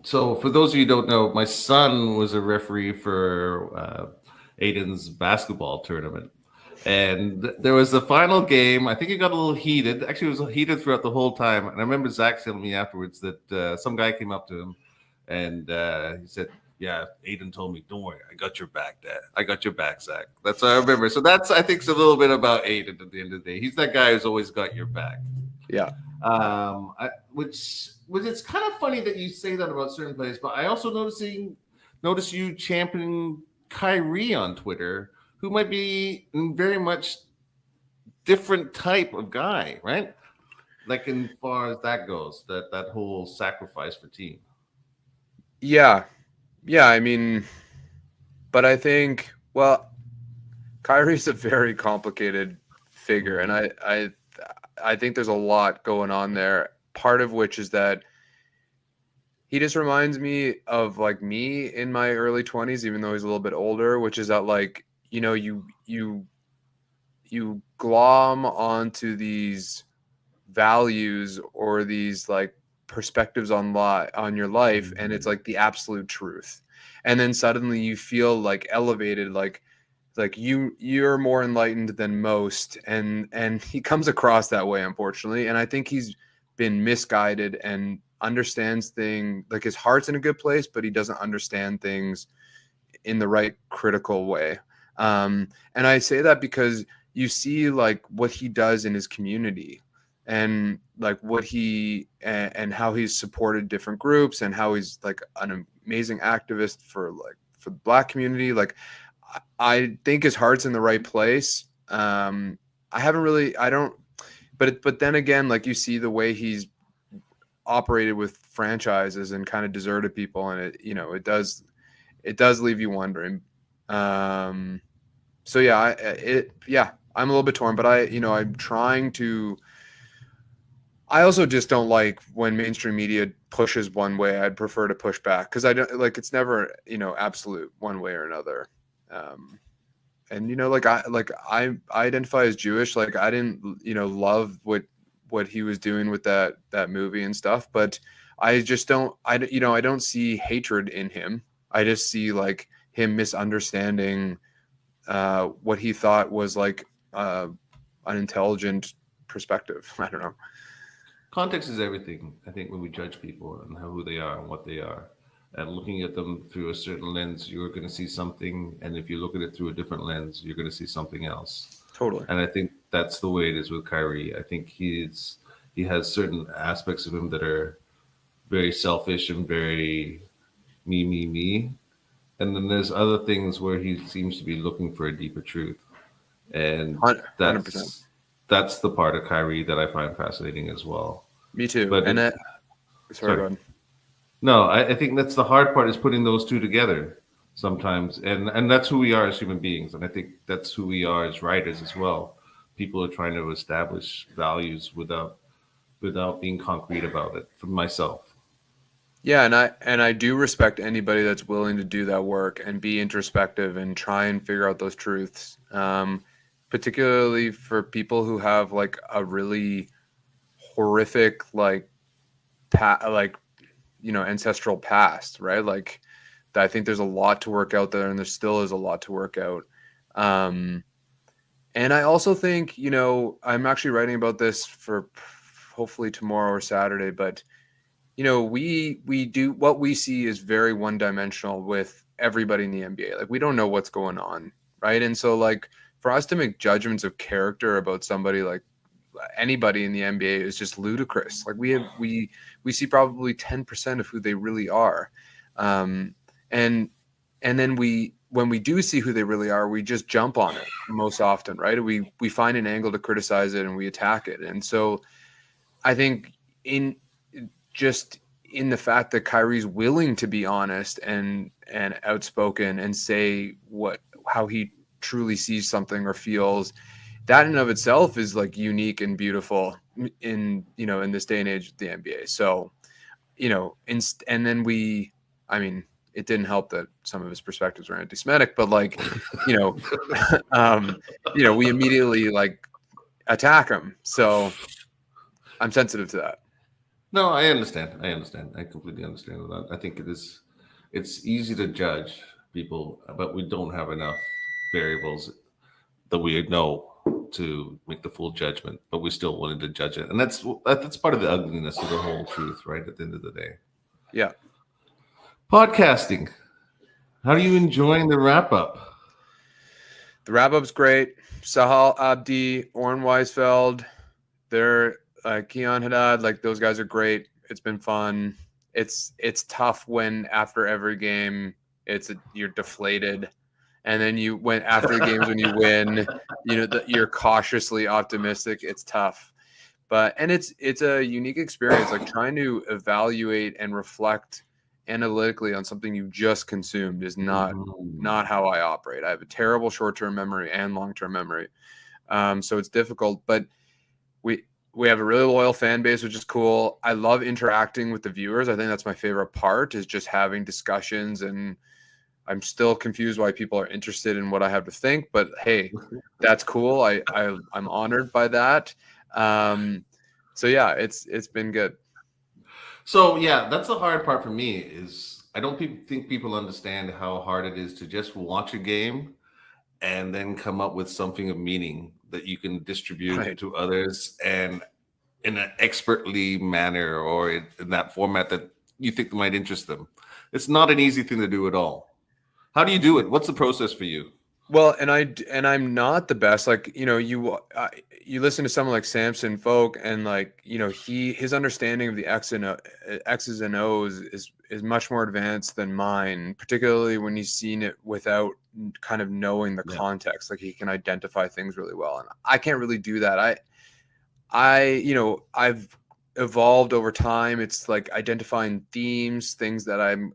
So, for those of you who don't know, my son was a referee for Aiden's basketball tournament. And there was the final game. I think it got a little heated. Actually, it was heated throughout the whole time. And I remember Zach telling me afterwards that some guy came up to him and he said, "Yeah, Aiden told me, don't worry, I got your back, Dad. I got your back, Zach." That's what I remember. So that's, I think, a little bit about Aiden at the end of the day. He's that guy who's always got your back. Yeah. Which it's kind of funny that you say that about certain players, but I also notice you championing Kyrie on Twitter, who might be very much different type of guy, right? Like, in far as that goes, that whole sacrifice for team. Yeah. I mean, but I think, well, Kyrie's a very complicated figure, and I think there's a lot going on there. Part of which is that he just reminds me of like me in my early 20s, even though he's a little bit older, which is that like, you glom onto these values or these like perspectives on your life, and it's like the absolute truth. And then suddenly you feel like elevated, like you're more enlightened than most, and he comes across that way, unfortunately. And I think he's been misguided and understands things, like his heart's in a good place, but he doesn't understand things in the right critical way. And I say that because you see like what he does in his community, and like what he and how he's supported different groups, and how he's like an amazing activist for the Black community. Like, I think his heart's in the right place. But then again, like, you see the way he's operated with franchises and kind of deserted people, and it does leave you wondering. So yeah, I'm a little bit torn, but I'm trying to. I also just don't like when mainstream media pushes one way. I'd prefer to push back, because I don't like, it's never absolute one way or another. And I identify as Jewish. Like, I didn't love what he was doing with that movie and stuff, but I just don't I don't see hatred in him. I just see like him misunderstanding what he thought was like an intelligent perspective. I don't know. Context is everything, I think, when we judge people and who they are and what they are. And looking at them through a certain lens, you're going to see something. And if you look at it through a different lens, you're going to see something else. Totally. And I think that's the way it is with Kyrie. I think he has certain aspects of him that are very selfish and very me. And then there's other things where he seems to be looking for a deeper truth. And 100%. that's the part of Kyrie that I find fascinating as well. Me too. But And Sorry, go Sorry. ahead. No, I think that's the hard part is putting those two together sometimes, and that's who we are as human beings, and I think that's who we are as writers as well. People are trying to establish values without being concrete about it. For myself, Yeah, and I do respect anybody that's willing to do that work and be introspective and try and figure out those truths. Particularly for people who have like a really horrific like ancestral past, right? Like I think there's a lot to work out there, and there still is a lot to work out. Um, and I also think, I'm actually writing about this for hopefully tomorrow or Saturday, but we do what we see is very one dimensional with everybody in the NBA. Like we don't know what's going on, right? And so like for us to make judgments of character about somebody like anybody in the NBA is just ludicrous. Like we see probably 10% of who they really are. Um, and and then when we do see who they really are, we just jump on it most often, right? We find an angle to criticize it and we attack it. And so I think in just in the fact that Kyrie's willing to be honest and outspoken and say how he truly sees something or feels, that in of itself is like unique and beautiful in this day and age of the NBA. So, and then I mean, it didn't help that some of his perspectives were anti-Semitic, but like, you know, we immediately like attack him. So I'm sensitive to that. no, I understand. I understand. I completely understand that. I think it's easy to judge people, but we don't have enough variables that we know to make the full judgment, but we still wanted to judge it, and that's part of the ugliness of the whole truth, right? At the end of the day, Yeah. podcasting. How are you enjoying the wrap up? The wrap up's great. Sahal Abdi, Orrin Weisfeld, they're Keon Haddad, like those guys are great. It's been fun. It's tough when after every game you're deflated, and then you went after the games when you win, you're cautiously optimistic. It's tough, and it's a unique experience. Like trying to evaluate and reflect analytically on something you just consumed is not how I operate. I have a terrible short-term memory and long-term memory, so it's difficult. But we we have a really loyal fan base, which is cool. I love interacting with the viewers. I think that's my favorite part is just having discussions, and I'm still confused why people are interested in what I have to think, but hey, that's cool. I'm honored by that. So yeah, it's been good. So yeah, that's the hard part for me. Is I don't think people understand how hard it is to just watch a game and then come up with something of meaning that you can distribute Right. to others and in an expertly manner or in that format that you think might interest them. It's not an easy thing to do at all. How do you do it? What's the process for you? Well, I'm not the best. Like you listen to someone like Samson Folk, and like his understanding of the X's and O's is much more advanced than mine. Particularly when he's seen it without kind of knowing the Yeah. context. Like he can identify things really well, and I can't really do that. I've evolved over time. It's like identifying themes, things that I'm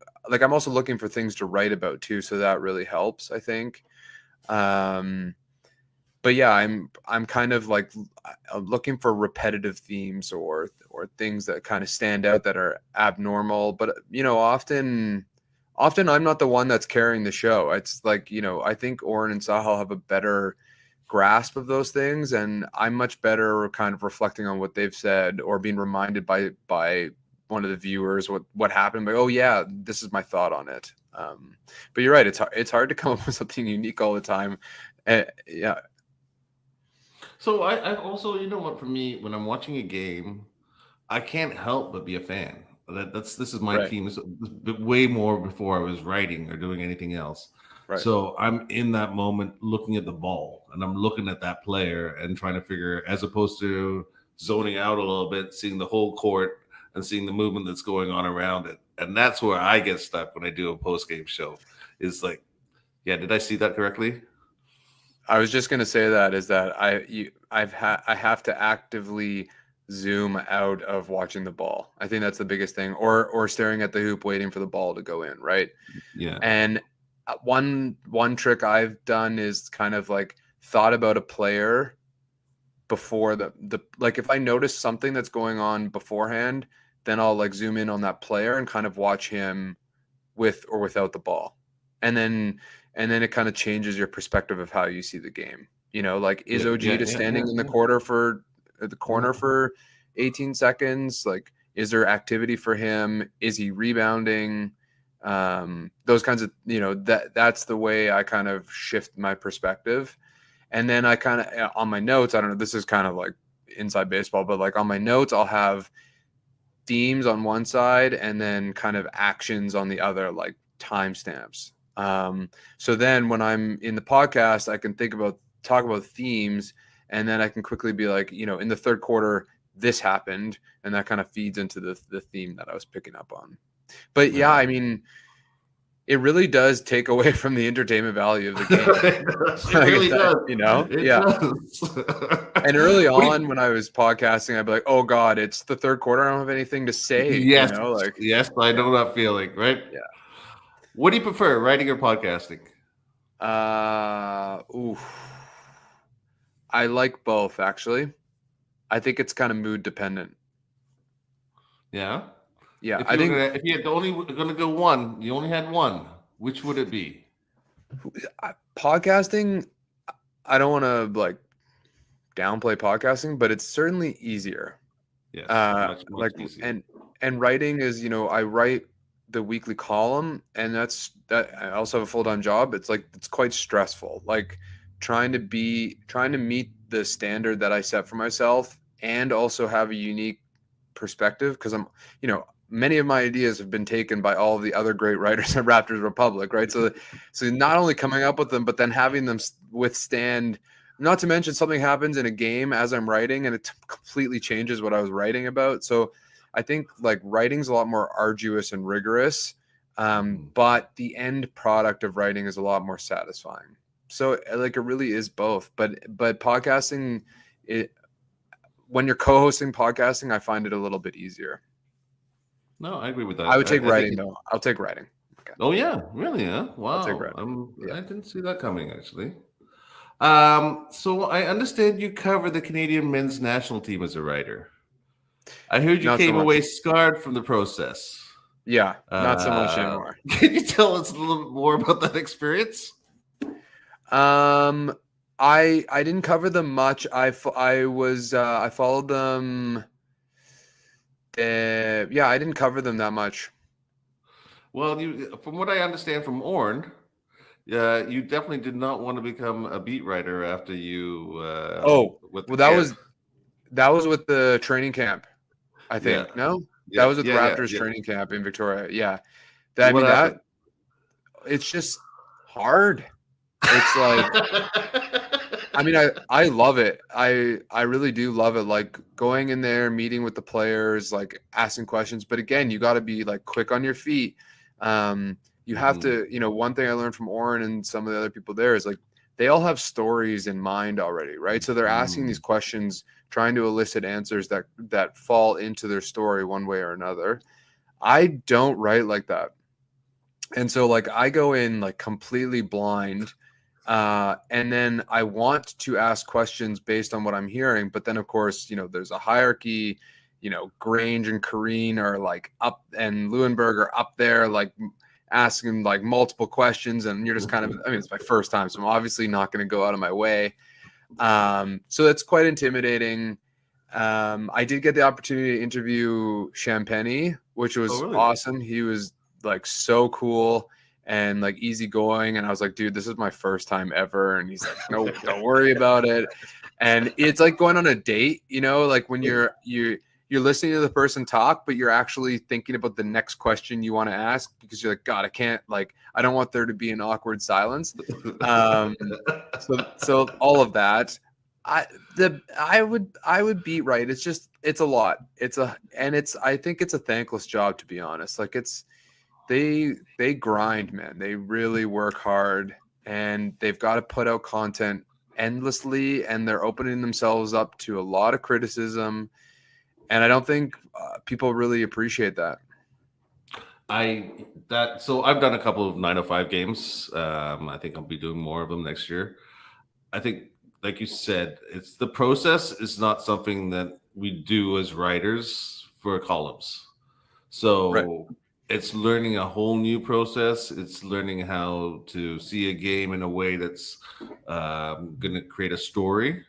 also looking for things to write about too. So that really helps, I think. Um, but yeah, I'm kind of like looking for repetitive themes or things that kind of stand out that are abnormal. But often I'm not the one that's carrying the show. It's like I think Oren and Sahal have a better grasp of those things, and I'm much better kind of reflecting on what they've said or being reminded by one of the viewers what happened. Like, oh yeah, this is my thought on it. But you're right; it's hard to come up with something unique all the time. Yeah, So I also, you know what, for me, when I'm watching a game, I can't help but be a fan. This is my right, team. This is way more before I was writing or doing anything else. right. So I'm in that moment looking at the ball and I'm looking at that player and trying to figure, as opposed to zoning out a little bit, seeing the whole court and seeing the movement that's going on around it. And that's where I get stuck when I do a post game show. Is like, yeah, did I see that correctly? I was just gonna say that is that I have to actively zoom out of watching the ball. I think that's the biggest thing, or staring at the hoop waiting for the ball to go in, right? Yeah. And one trick I've done is kind of like thought about a player before the like, if I notice something that's going on beforehand, then I'll like zoom in on that player and kind of watch him with or without the ball. And then it kind of changes your perspective of how you see the game. You know, like, is Yeah, OG yeah, just yeah, standing yeah, in yeah. the corner for 18 seconds? Like, is there activity for him? Is he rebounding? Those kinds of, that's the way I kind of shift my perspective. And then I kind of, on my notes, I don't know, this is kind of like inside baseball, but like on my notes, I'll have themes on one side and then kind of actions on the other, like timestamps. So then when I'm in the podcast, I can talk about themes, and then I can quickly be like, in the third quarter, this happened, and that kind of feeds into the theme that I was picking up on. But yeah, I mean, it really does take away from the entertainment value of the game. It really does. It Yeah. does. And early on, when I was podcasting, I'd be like, "Oh God, it's the third quarter. I don't have anything to say." Yes, Like, yes, I know that feeling, right? yeah. What do you prefer, writing or podcasting? Oof. I like both, actually. I think it's kind of mood dependent. Yeah. Yeah, If I you were think gonna, if you had only gonna go one, you only had one. Which would it be? podcasting. I don't want to like downplay podcasting, but it's certainly easier. Yes, much Like, easier. and writing is, I write the weekly column, and that I also have a full-time job. It's like, it's quite stressful, like trying to meet the standard that I set for myself, and also have a unique perspective, because many of my ideas have been taken by all of the other great writers at Raptors Republic, right? So not only coming up with them, but then having them withstand. Not to mention, something happens in a game as I'm writing, and it completely changes what I was writing about. So I think like writing's a lot more arduous and rigorous, but the end product of writing is a lot more satisfying. So like, it really is both. But podcasting, when you're co-hosting podcasting, I find it a little bit easier. No, I agree with that. I would take I think writing though. I'll take writing. Okay. Oh yeah, really? Huh? I'll take Wow. writing. Yeah. I didn't see that coming actually. So I understand you cover the Canadian men's national team as a writer. I heard you Not so came much. away scarred from the process. Yeah, not so much anymore. Can you tell us a little more about that experience? I didn't cover them much. I followed them. Yeah, I didn't cover them that much. Well, from what I understand from Orn, you definitely did not want to become a beat writer after you. That was with the training camp, I think. Yeah. No, Yeah, that was with Raptors yeah. training camp in Victoria. Yeah, What happened? It's just hard. It's like, I mean, I love it. I really do love it. Like, going in there, meeting with the players, like asking questions. But again, you got to be like quick on your feet. You have to, one thing I learned from Oren and some of the other people there is like, they all have stories in mind already, right? So they're asking these questions, trying to elicit answers that fall into their story one way or another. I don't write like that. And so like, I go in like completely blind. And then I want to ask questions based on what I'm hearing. But then, of course, there's a hierarchy. Grange and Kareen are like up, and Leuenberg are up there, like asking like multiple questions. And you're just kind of, I mean, it's my first time, so I'm obviously not going to go out of my way. So that's quite intimidating. I did get the opportunity to interview Champagny, which was awesome. He was like so cool and like easygoing, and I was like, dude, this is my first time ever. And he's like, no, don't worry about it. And it's like going on a date, like when you're listening to the person talk, but you're actually thinking about the next question you want to ask, because you're like, God, I don't want there to be an awkward silence. So all of that, I would beat right. It's a lot. I think it's a thankless job, to be honest. Like, they grind, man. They really work hard, and they've got to put out content endlessly, and they're opening themselves up to a lot of criticism. And I don't think people really appreciate that. So I've done a couple of 905 games. I think I'll be doing more of them next year. I think, like you said, it's the process is not something that we do as writers for columns. Right. So it's learning a whole new process. It's learning how to see a game in a way that's going to create a story.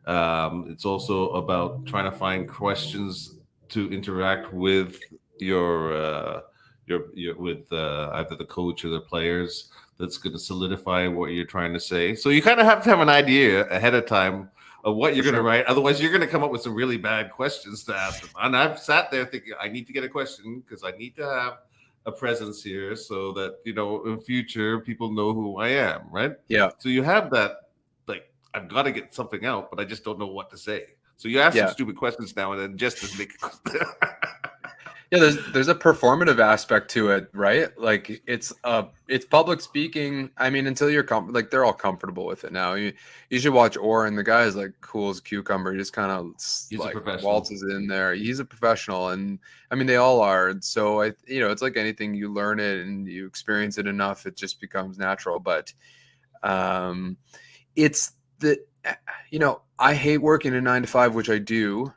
It's also about trying to find questions to interact with your with either the coach or the players. That's going to solidify what you're trying to say. So you kind of have to have an idea ahead of time of what For you're going to sure. write. Otherwise, you're going to come up with some really bad questions to ask them. And I've sat there thinking, I need to get a question because I need to have a presence here so that in future people know who I am, right? Yeah. So you have that, like, I've got to get something out, but I just don't know what to say. So you ask some Yeah. stupid questions now and then just to make Yeah, there's a performative aspect to it, right? Like it's public speaking. I mean, until you're like they're all comfortable with it now. You should watch Oren. The guy is like cool as a cucumber. He just kind of he's a like professional. waltzes in there. He's a professional, and I mean they all are. So it's like anything. You learn it and you experience it enough, it just becomes natural. But um, it's the I hate working a 9 to 5, which I do.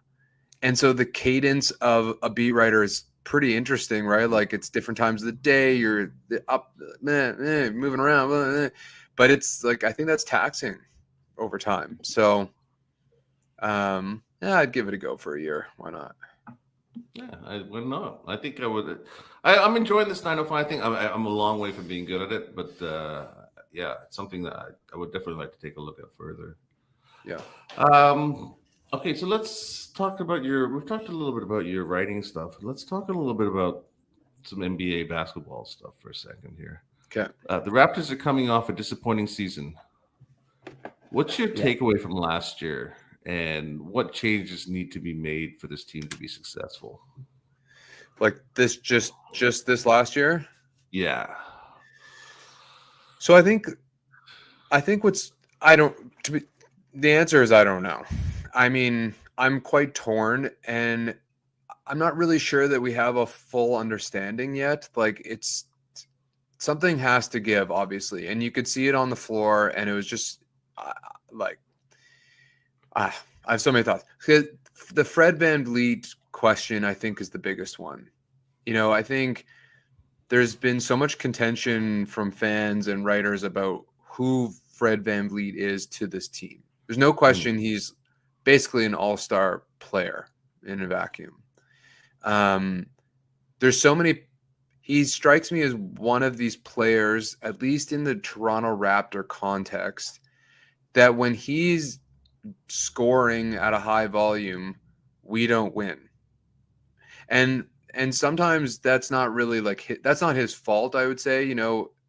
And so the cadence of a beat writer is pretty interesting, right? Like it's different times of the day, you're up, moving around, but it's like I think that's taxing over time. So, yeah, I'd give it a go for a year. Why not? Yeah, I would not. I think I would. I'm enjoying this 905 thing. I'm a long way from being good at it, but yeah, it's something that I would definitely like to take a look at further. Yeah. Um, okay, so let's talk about We've talked a little bit about your writing stuff. Let's talk a little bit about some NBA basketball stuff for a second here. Okay. The Raptors are coming off a disappointing season. What's your Yeah. takeaway from last year, and what changes need to be made for this team to be successful? Like this, just this last year. Yeah. So I think what's I don't to be the answer is I don't know. I mean, I'm quite torn, and I'm not really sure that we have a full understanding yet. Like it's something has to give, obviously, and you could see it on the floor, and it was just like I have so many thoughts. The Fred VanVleet question, I think, is the biggest one. I think there's been so much contention from fans and writers about who Fred VanVleet is to this team. There's no question he's basically an all-star player in a vacuum. There's so many. He strikes me as one of these players, at least in the Toronto Raptor context, that when he's scoring at a high volume, we don't win. And sometimes that's not really that's not his fault, I would say.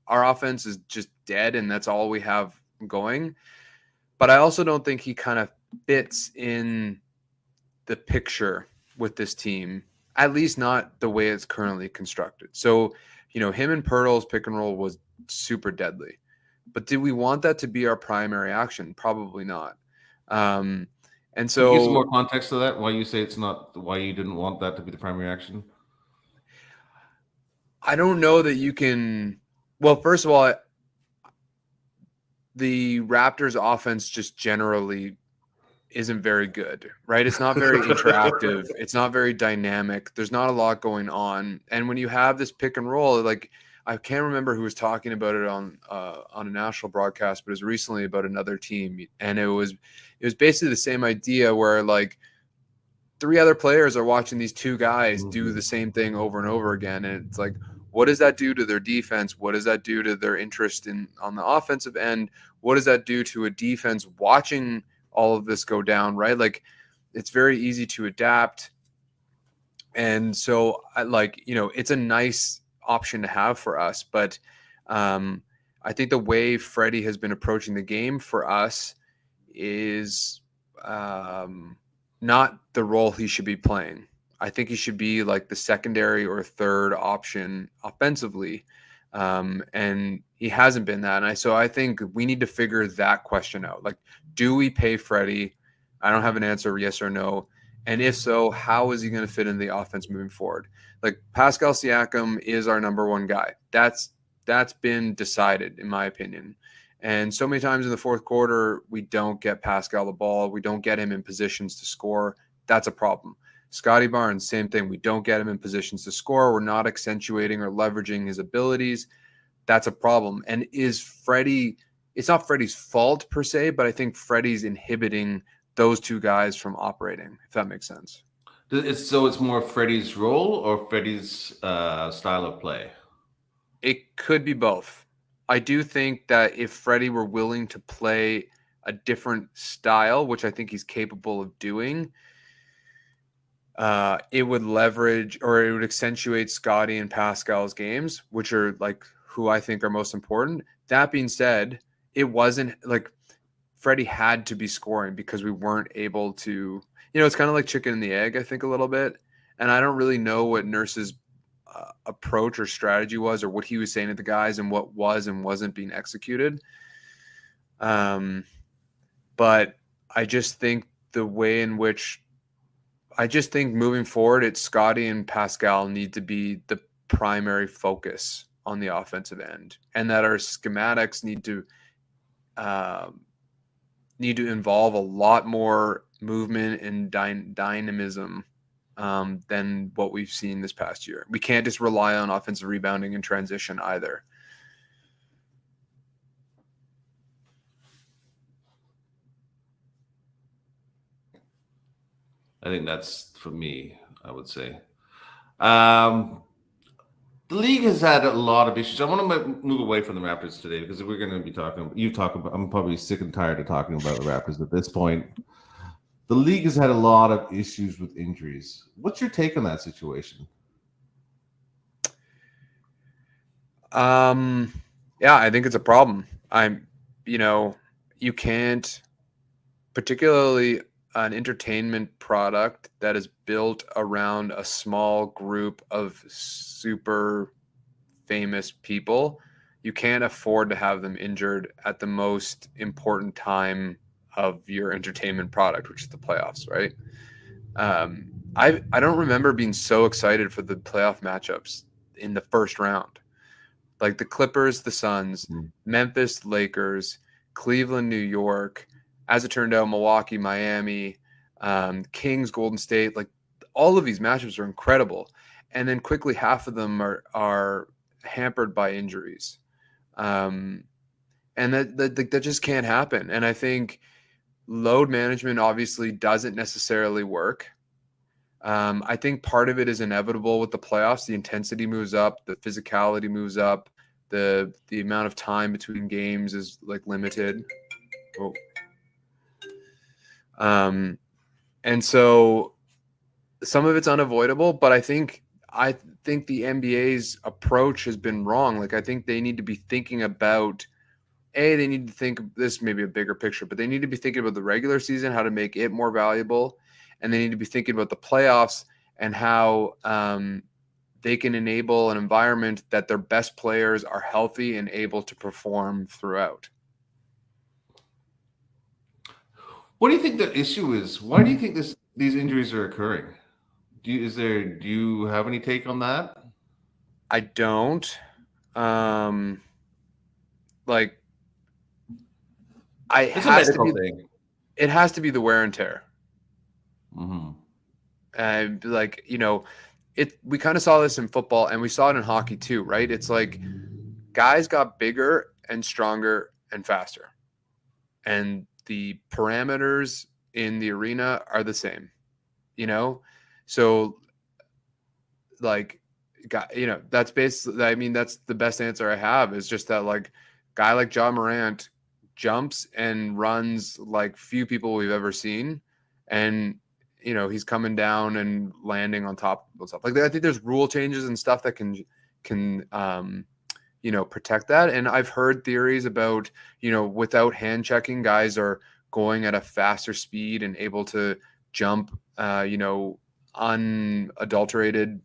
Our offense is just dead and that's all we have going. But I also don't think he kind of fits in the picture with this team, at least not the way it's currently constructed. So, him and Pirtle's pick and roll was super deadly. But did we want that to be our primary action? Probably not. And Can you give some so more context to that? Why you say it's not? Why you didn't want that to be the primary action? I don't know that you can. Well, first of all, the Raptors offense just generally isn't very good, right? It's not very interactive. It's not very dynamic. There's not a lot going on. And when you have this pick and roll, like I can't remember who was talking about it on a national broadcast, but it was recently about another team, and it was basically the same idea where like three other players are watching these two guys do the same thing over and over again, and it's like, what does that do to their defense? What does that do to their interest in on the offensive end? What does that do to a defense watching all of this go down, right? Like it's very easy to adapt. And so it's a nice option to have for us, but I think the way Freddie has been approaching the game for us is not the role he should be playing. I think he should be like the secondary or third option offensively. And he hasn't been that. And so I think we need to figure that question out. Like, do we pay Freddie? I don't have an answer, yes or no. And if so, how is he going to fit in the offense moving forward? Like Pascal Siakam is our number one guy. That's been decided, in my opinion. And so many times in the fourth quarter, we don't get Pascal the ball. We don't get him in positions to score. That's a problem. Scotty Barnes, same thing. We don't get him in positions to score. We're not accentuating or leveraging his abilities. That's a problem. And is Freddie, it's not Freddie's fault per se, but I think Freddie's inhibiting those two guys from operating, if that makes sense. It's more Freddie's role or Freddie's style of play? It could be both. I do think that if Freddie were willing to play a different style, which I think he's capable of doing, it would leverage or it would accentuate Scotty and Pascal's games, which are like who I think are most important. That being said, it wasn't like Freddie had to be scoring because we weren't able to, it's kind of like chicken and the egg, I think, a little bit. And I don't really know what Nurse's approach or strategy was or what he was saying to the guys and what was and wasn't being executed. But I just think the way in which moving forward, it's Scotty and Pascal need to be the primary focus on the offensive end, and that our schematics need to involve a lot more movement and dynamism than what we've seen this past year. We can't just rely on offensive rebounding and transition either. I think that's for me, I would say. The league has had a lot of issues. I want to move away from the Raptors today because we're going to be I'm probably sick and tired of talking about the Raptors at this point. The league has had a lot of issues with injuries. What's your take on that situation? Yeah, I think it's a problem. You can't, particularly an entertainment product that is built around a small group of super famous people, you can't afford to have them injured at the most important time of your entertainment product, which is the playoffs, right? I don't remember being so excited for the playoff matchups in the first round. Like the Clippers, the Suns, Memphis, Lakers, Cleveland, New York, as it turned out, Milwaukee, Miami, Kings, Golden State, like all of these matchups are incredible. And then quickly half of them are hampered by injuries. And that just can't happen. And I think load management obviously doesn't necessarily work. I think part of it is inevitable with the playoffs. The intensity moves up, the physicality moves up, the amount of time between games is like limited. And so some of it's unavoidable, but I think the NBA's approach has been wrong. Like I think they need to be thinking about they need to think this may be a bigger picture, but they need to be thinking about the regular season, how to make it more valuable, and they need to be thinking about the playoffs and how they can enable an environment that their best players are healthy and able to perform throughout. What do you think the issue is? Why do you think these injuries are occurring? Do you have any take on that? I don't. It's a medical thing. It has to be the wear and tear. Mm-hmm. And we kind of saw this in football and we saw it in hockey too, right? It's like guys got bigger and stronger and faster. And the parameters in the arena are the same, So that's basically, that's the best answer I have is just that like guy like Ja Morant jumps and runs like few people we've ever seen. And, he's coming down and landing on top of stuff. Like I think there's rule changes and stuff that can protect that. And I've heard theories about, without hand checking, guys are going at a faster speed and able to jump, unadulterated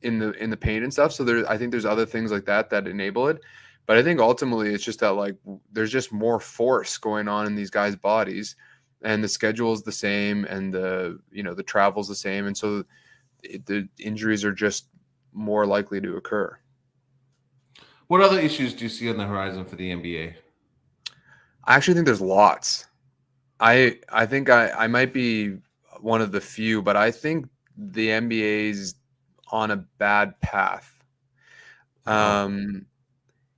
in the paint and stuff. So I think there's other things like that enable it. But I think ultimately it's just that like there's just more force going on in these guys' bodies. and the schedule is the same, and the travel's the same, and so the injuries are just more likely to occur. What other issues do you see on the horizon for the NBA? I actually think there's lots. I think I might be one of the few, but I think the NBA's on a bad path. Wow.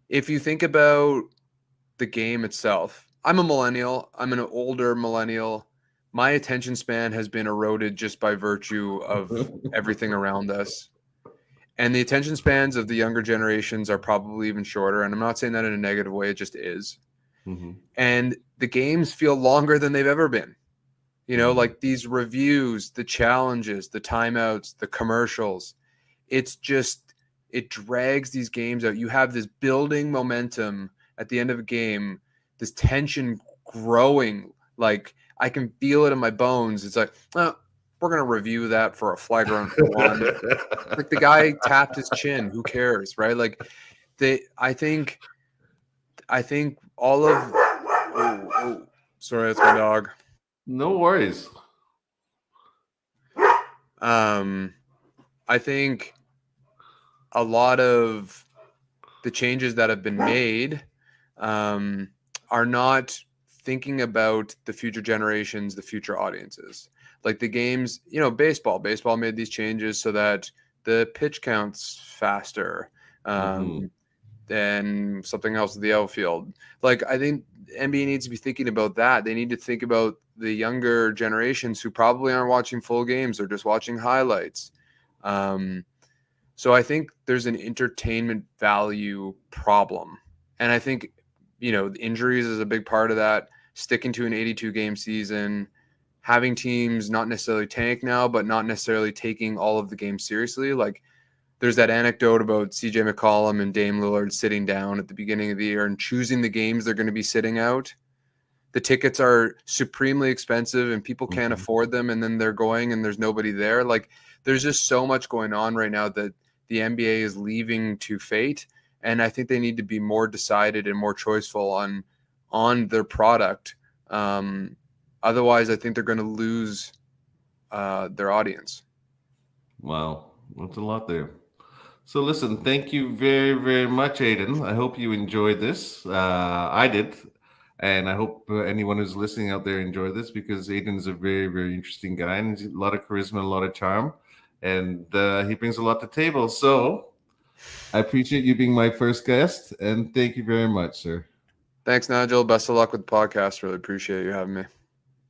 If you think about the game itself, I'm a millennial. I'm an older millennial. My attention span has been eroded just by virtue of everything around us. And the attention spans of the younger generations are probably even shorter. And I'm not saying that in a negative way, it just is. Mm-hmm. And the games feel longer than they've ever been. Mm-hmm. Like these reviews, the challenges, the timeouts, the commercials. It's just, it drags these games out. You have this building momentum at the end of a game, this tension growing. Like I can feel it in my bones. It's like, oh, we're going to review that for a flagrant one. Like the guy tapped his chin. Who cares, right? Like I think all of. Oh, sorry, that's my dog. No worries. I think a lot of the changes that have been made are not thinking about the future generations, the future audiences. Like the games, baseball made these changes so that the pitch counts faster than something else in the outfield. Like I think NBA needs to be thinking about that. They need to think about the younger generations who probably aren't watching full games or just watching highlights. So I think there's an entertainment value problem. And I think, the injuries is a big part of that. Sticking to an 82 game season, having teams not necessarily tank now, but not necessarily taking all of the games seriously. Like there's that anecdote about CJ McCollum and Dame Lillard sitting down at the beginning of the year and choosing the games they're going to be sitting out. The tickets are supremely expensive and people can't afford them. And then they're going and there's nobody there. Like there's just so much going on right now that the NBA is leaving to fate. And I think they need to be more decided and more choiceful on their product. Otherwise, I think they're going to lose their audience. Wow, that's a lot there. So listen, thank you very, very much, Adon. I hope you enjoyed this. I did. And I hope anyone who's listening out there enjoyed this because Adon is a very, very interesting guy and he's a lot of charisma, a lot of charm. And he brings a lot to the table. So I appreciate you being my first guest. And thank you very much, sir. Thanks, Nigel. Best of luck with the podcast. Really appreciate you having me.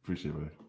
Appreciate it.